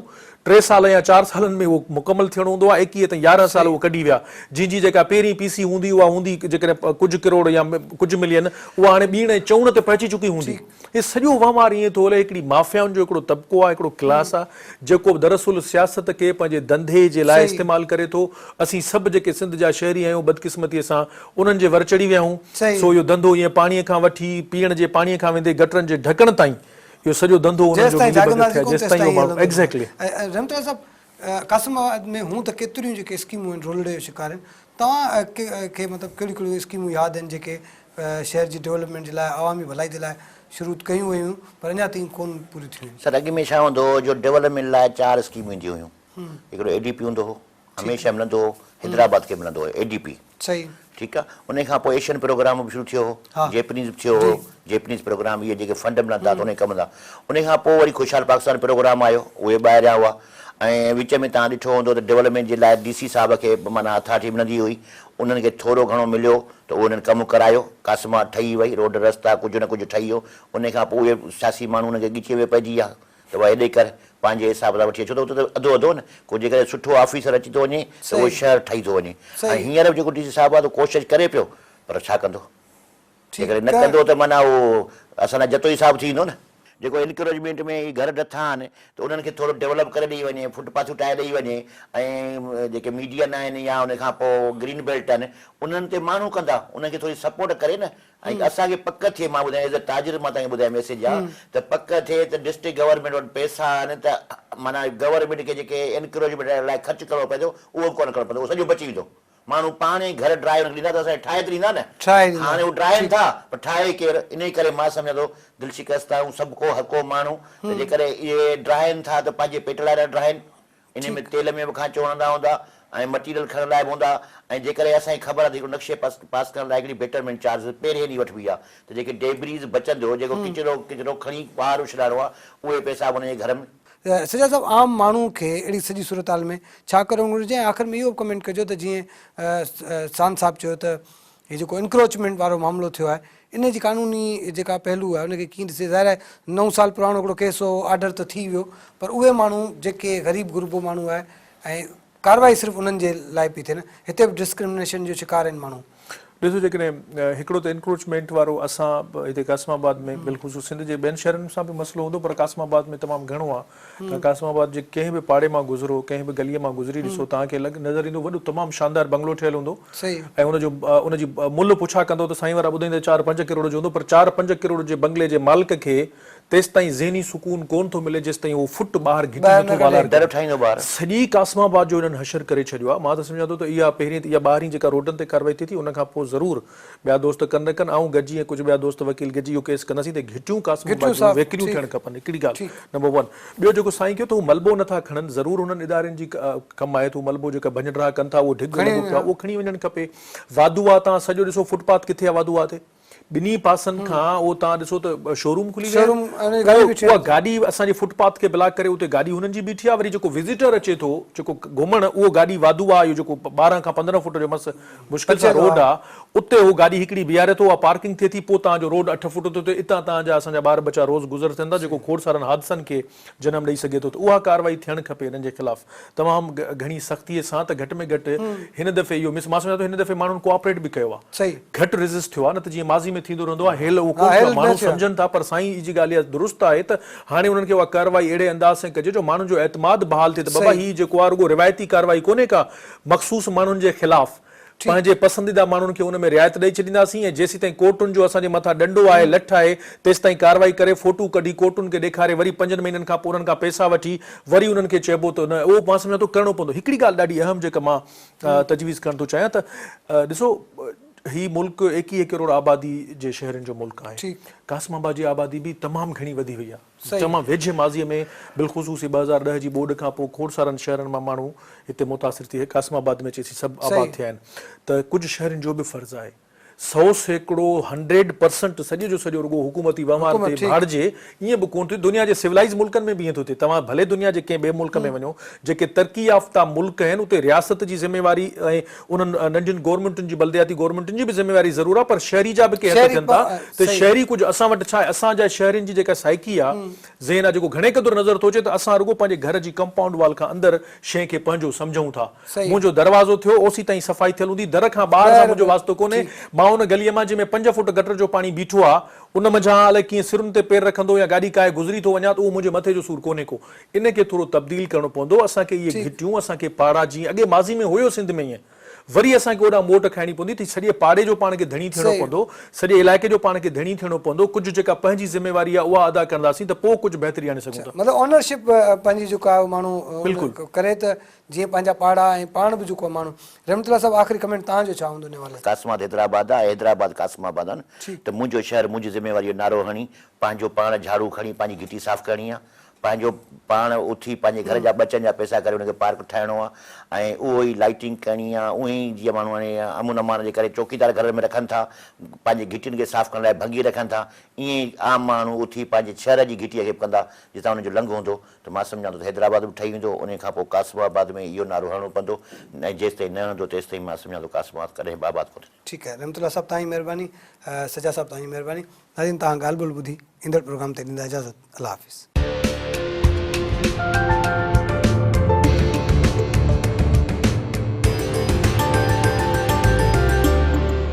3 साल या 4 सालनि में उहो मुकमल थियणो हूंदो आहे, 21 ताईं 11 साल उहो कढी विया। जी जेका पहिरीं पीसी हूंदी उहा हूंदी जेकॾहिं कुझु करोड़ या कुझु मिलियन, उहा हाणे ॿीण चऊण ते पहुची चुकी हूंदी। हे सॼो वहिंवार ईअं थो हले, हिकिड़ी माफ़ियाउनि जो हिकिड़ो तबिको आहे, हिकिड़ो क्लास आहे, जेको दरअसल सियासत खे पंहिंजे धंधे जे लाइ इस्तेमालु करे थो। असीं सभु जेके सिंध जा शहरी आहियूं, बदकिस्मतीअ सां उन्हनि जे वर चढ़ी विया आहियूं। सो इहो धंधो ईअं पाणीअ खां वठी पीअण जे पाणीअ खां वेंदे गटरनि जे ढकण ताईं इहो सॼो धंधो उन्हनि जो एग्ज़ैक्टली। रहमतुल्लाह साहब, कासिमाबाद में हूं त केतिरियूं जेके स्कीमूं आहिनि रोलड़े जो शिकार आहिनि, तव्हां खे मतिलबु कहिड़ियूं कहिड़ियूं स्कीमूं यादि आहिनि जेके शहर जी डेवलपमेंट जे लाइ, अवामी भलाई जे लाइ शुरू कयूं वयूं पर अञा ताईं कोन पूरी थियूं? सर, अॻु में छा हूंदो हो, जो डेवलपमेंट लाइ 4 स्कीमूं ईंदियूं हुयूं। हिकिड़ो ADP हूंदो हो, हमेशह मिलंदो हो, हैदराबाद खे मिलंदो हो ADP। सही, ठीकु आहे। उन खां पोइ एशियन प्रोग्राम बि शुरू थियो हो, जेपनीज़ थियो हो, जेपनीज़ प्रोग्राम, इहे जेके फंड मिलनि था त उन कमु था। उन खां पोइ वरी ख़ुशहाल पाकिस्तान प्रोग्राम आयो, उहे ॿाहिरियां हुआ। ऐं विच में तव्हां ॾिठो हूंदो त डेवलपमेंट जे लाइ DC साहब खे माना अथॉरिटी मिलंदी हुई, उन्हनि खे थोरो घणो मिलियो त उहो उन्हनि कमु करायो, कासिमा ठही वई, रोड रस्ता कुझु न कुझु ठही वियो। उन खां पोइ उहे सियासी माण्हू उनखे ॻिचे में पइजी विया त उहा हेॾे कर पंहिंजे हिसाब सां वठी अचो, त उते त अधो अधो न, को जेकॾहिं सुठो ऑफिसर अची थो वञे त उहो शहर ठही थो वञे। ऐं हींअर जेको DC साहब आहे त कोशिशि करे पियो, पर छा कंदो, जेकॾहिं न कंदो त माना उहो असांजा जतो हिसाब थी वेंदो न। जेको इनक्रोचमेंट में घर ॾठा आहिनि त उन्हनि खे थोरो डेवलप करे ॾेई वञे, फुटपाथूं ठाहे ॾेई वञे। ऐं जेके मीडियन आहिनि या उन खां पोइ ग्रीन बेल्ट आहिनि, उन्हनि ते माण्हू कंदा, उनखे थोरी सपोर्ट करे न। ऐं असांखे पक थिए, मां ॿुधायां एज़ अ ताजिर मां तव्हांखे ॿुधायां मैसेज आहे त पक थिए त डिस्ट्रिक्ट गवर्नमेंट वटि पैसा आहिनि त माना गवर्नमेंट खे जेके इनक्रोचमेंट लाइ ख़र्चु करिणो पए थो उहो बि कोन करिणो पवंदो, उहो सॼो बची वेंदो। माण्हू पाण ई घर ड्राए ॾींदा त असांखे ठाहे त ॾींदा न, हाणे उहे ड्राइनि था पर ठाहे केरु? इन करे मां सम्झां थो दिलि शिकस्त आहे सभु को हर को माण्हू त जेकॾहिं इहे ड्राइनि था त पंहिंजे पेट लाइ न ड्राइनि, इन में तेल में बि खांचो हणंदा हूंदा ऐं मटीरियल खणण लाइ बि हूंदा। ऐं जेकॾहिं असांखे ख़बर आहे त हिकिड़ो नक्शे पास करण लाइ हिकिड़ी बेटरमेंट चार्ज पहिरें ॾींहुं वठिबी आहे, त जेके डेब्रीज़ बचंदो, जेको किचिरो खणी ॿाहिरि उछलाइणो आहे, उहे पैसा उनजे घर में। सजा साहब, आम माण्हू खे अहिड़ी सॼी सूरत हाल में छा करणु घुरिजे? ऐं आख़िर में इहो कमेंट कजो त जीअं सान साहब चयो त हीउ जेको इनक्रोचमेंट वारो मामिलो थियो आहे, इन जी कानूनी जेका पहलू आहे उनखे कीअं ॾिसे? ज़ाहिर आहे 9 साल पुराणो हिकिड़ो केस हो, ऑर्डर त थी वियो, पर उहे माण्हू जेके ग़रीब गुरबो माण्हू आहे ऐं कार्रवाई सिर्फ़ु उन्हनि जे लाइ पई थिए न, हिते बि डिस्क्रिमिनेशन जो शिकार आहिनि माण्हू। ॾिसो, जेकॾहिं हिकिड़ो त इनक्रोचमेंट वारो असां हिते कासिमाबाद में बिल्कुलु सिंध जे ॿियनि शहरनि सां बि मसइलो हूंदो, पर कासिमाबाद में तमामु घणो आहे। त कासिमाबाद जे कंहिं बि पाड़े मां गुज़रो, कंहिं बि गलीअ मां गुज़री ॾिसो, तव्हांखे नज़र ईंदो वॾो तमामु शानदार बंगलो ठहियलु हूंदो ऐं उनजी मुल्ह पुछा कंदो त साईं वारा ॿुधाईंदा 4-5 करोड़ जो हूंदो, पर 4-5 करोड़ जे बंगले जे मालिक खे तेसि ताईं ज़हनी सुकून कोन थो मिले जेसि ताईं उहो फुट ॿाहिरि सॼी कासिमाबाद जो हिननि हशर करे छॾियो आहे। मां त सम्झां थो त इहा पहिरीं इहा ॿाहिरीं जेका रोडनि ते कार्रवाई थिए थी, उन खां पोइ ज़रूरु ॿिया दोस्त कनि न कनि, ऐं गॾिजी ऐं कुझु ॿिया दोस्त वकील गॾिजी इहो केस कंदासीं त घिटियूं कासिमाबाद जूं वेकिरियूं थियणु खपनि। हिकिड़ी ॻाल्हि नंबर 1। ॿियो जेको साईं कयो त उहो मलबो नथा खणनि, ज़रूरु हुननि इदारनि जी कमु आहे त मलबो जेका भञिड़ा कनि था, उहो ढिग उहो खणी वञणु खपे। वाधूआ तव्हां सॼो ॾिसो, फुटपाथ किथे आहे वाधूआ ते? ॿिन्ही पासनि खां उहो तव्हां ॾिसो त शोरूम खुली विया, उहा गाॾी असांजे फुटपाथ खे ब्लॉक करे उते गाॾी हुननि जी बीठी आहे। वरी जेको विज़िटर अचे थो जेको घुमण, उहो गाॾी वाधू आहे, इहो जेको 12 खां 15 फुट जो मस मुश्किल सां रोड आहे, उते उहो गाॾी हिकिड़ी बीहारे थो, उहा पार्किंग थिए थी, पोइ तव्हांजो रोड 8 फुट थो थिए, इतां तव्हांजा असांजा ॿार बचा रोज़ गुज़र थियनि था, जेको खोड़ सारनि हादसनि खे जनम ॾेई सघे थो। त उहा कार्रवाई थियणु खपे हिननि जे ख़िलाफ़ तमामु घणी सख़्तीअ सां, त घटि में घटि हिन दफ़े इहो मां सम्झां थो हिन दफ़े माण्हुनि कोऑपरेट बि कयो आहे, घटि रेज़िस्ट थियो आहे, न त जीअं माज़ी में थींदो रहंदो आहे माण्हू सम्झनि था। पर साईं जी ॻाल्हि इहा दुरुस्त आहे त हाणे उन्हनि खे उहा कार्रवाई अहिड़े अंदाज़ सां कजे जो माण्हुनि जो एतमाद बहाल थिए त बाबा हीउ जेको आहे रुॻो रिवायती कार्रवाई कोन्हे का, मख़सूस माण्हुनि जे ख़िलाफ़ पंहिंजे पसंदीदा माण्हुनि खे उन में रिआयत ॾेई छॾींदासीं। ऐं जेसीं ताईं कोर्टुनि जो असांजे मथां डंडो आहे, लठ आहे, तेसि ताईं कार्रवाई करे फोटू कढी कोर्टुनि खे ॾेखारे वरी 5 महीननि खां पोइ उन्हनि खां पैसा वठी वरी उन्हनि खे चइबो त न, उहो मां सम्झां थो करिणो पवंदो। हिकिड़ी ॻाल्हि ॾाढी अहम जेका मां तजवीज़ करणु थो चाहियां त ॾिसो, ही मुल्क 21 करोड़ आबादी जे शहरनि जो मुल्क आहे। कासिमाबाद जी आबादी बि तमामु घणी वधी वई आहे, तमामु वेझे माज़ीअ में बिलख़ुसूस 2010 जी ॿोॾ खां पोइ खोड़ सारनि शहरनि मां माण्हू हिते मुतासिर थी, कासिमाबाद में चएसी सभु आबाद थिया आहिनि। त कुझु शहरनि जो बि फ़र्ज़ु आहे 100% 100% सॼे जो सॼो रुगो हुकूमती वहिंवार ते भाड़िजे ईअं बि कोन थियो। दुनिया जे सिविलाइज़ मुल्कनि में बि ईअं थो थिए। तव्हां भले दुनिया जे कंहिं ॿिए मुल्क में वञो, जेके तरक़ी याफ़्ता मुल्क आहिनि उते रियासत जी ज़िम्मेवारी ऐं उन्हनि नंढियुनि गवर्नमेंटुनि जी बल्दियाती गवर्नमेंटुनि जी बि ज़िम्मेवारी ज़रूरु आहे, पर शहरी जा बि के हक़ थियनि था त शहरी कुझु असां वटि छा आहे, असांजा शहरनि जी जेका साइकी आहे ज़हन आहे जेको घणे क़दुरु नज़र थो अचे त असां रुगो पंहिंजे घर जी कंपाउंड वाल खां अंदरि शइ खे पंहिंजो सम्झूं था। मुंहिंजो दरवाज़ो थियो ओसी ताईं सफ़ाई थियल हूंदी, दर खां ॿाहिरि सां मुंहिंजो वास्तो कोन्हे। मां उन गलीअ मां जंहिंमें 5 फुट गटर जो पाणी बीठो आहे उन मंझां अलाए कीअं सिरुनि ते पेर रखंदो या गाॾी काए गुज़री थो वञा त उहो मुंहिंजे मथे जो सूरु कोन्हे को। इन खे थोरो तब्दील करणो पवंदो। असांखे इहे घिटियूं, असांखे पाड़ा जीअं अॻे माज़ी में हुयो सिंध में ईअं, वरी असांखे ओॾा मोट खाइणी पवंदी त सॼे पाड़े जो पाण खे धणी थियणो पवंदो, सॼे इलाइक़े जो पाण खे धणी थियणो पवंदो। कुझु जेका पंहिंजी ज़िम्मेवारी आहे उहा अदा कंदासीं त पोइ कुझु बहितरी आणे सघूं था। मतिलबु ऑनरशिप पंहिंजी जेको आहे माण्हू करे त जीअं पंहिंजा पाड़ा ऐं पाण बि जेको आहे माण्हू। रहमतुल्लाह साहब, आख़िरी कमेंट तव्हांजो छा हूंदो इन वाले? कासमाबाद हैदराबाद आहे, हैदराबाद कासमाबाद आहे न, त मुंहिंजो शहर मुंहिंजी ज़िम्मेवारी जो नारो खणी पंहिंजो पाण झाड़ू खणी पंहिंजी घिटी साफ़ करणी आहे, पंहिंजो पाण उथी पंहिंजे घर जा बचनि जा पैसा करे हुनखे पार्क ठाहिणो आहे ऐं उहो ई लाइटिंग करणी आहे। उहे ई जीअं माण्हू हाणे अमन अमान जे करे चौकीदार घर में रखनि था, पंहिंजे घिटियुनि खे साफ़ु करण लाइ भंगी रखनि था, ईअं ई आम माण्हू उथी पंहिंजे शहर जी घिटीअ खे कंदा जितां हुनजो लंघ हूंदो। त मां सम्झां थो त हैदराबाद बि ठही वेंदो, उन खां पोइ कासमाबाद में इहो नारो हणिणो पवंदो ऐं जेसि ताईं न हणंदो तेसि ताईं मां सम्झां थो कासमाबाद कॾहिं आबाद कोन्हे। ठीकु आहे, रहमतुल्लाह साहब तव्हांजी महिरबानी, सजा साहब तव्हांजी महिरबानी। नाज़रीन, तव्हां ॻाल्हि ॿोल ॿुधी, ईंदड़ प्रोग्राम ते ॾींदा इजाज़त। अल्लाह हाफ़िज़।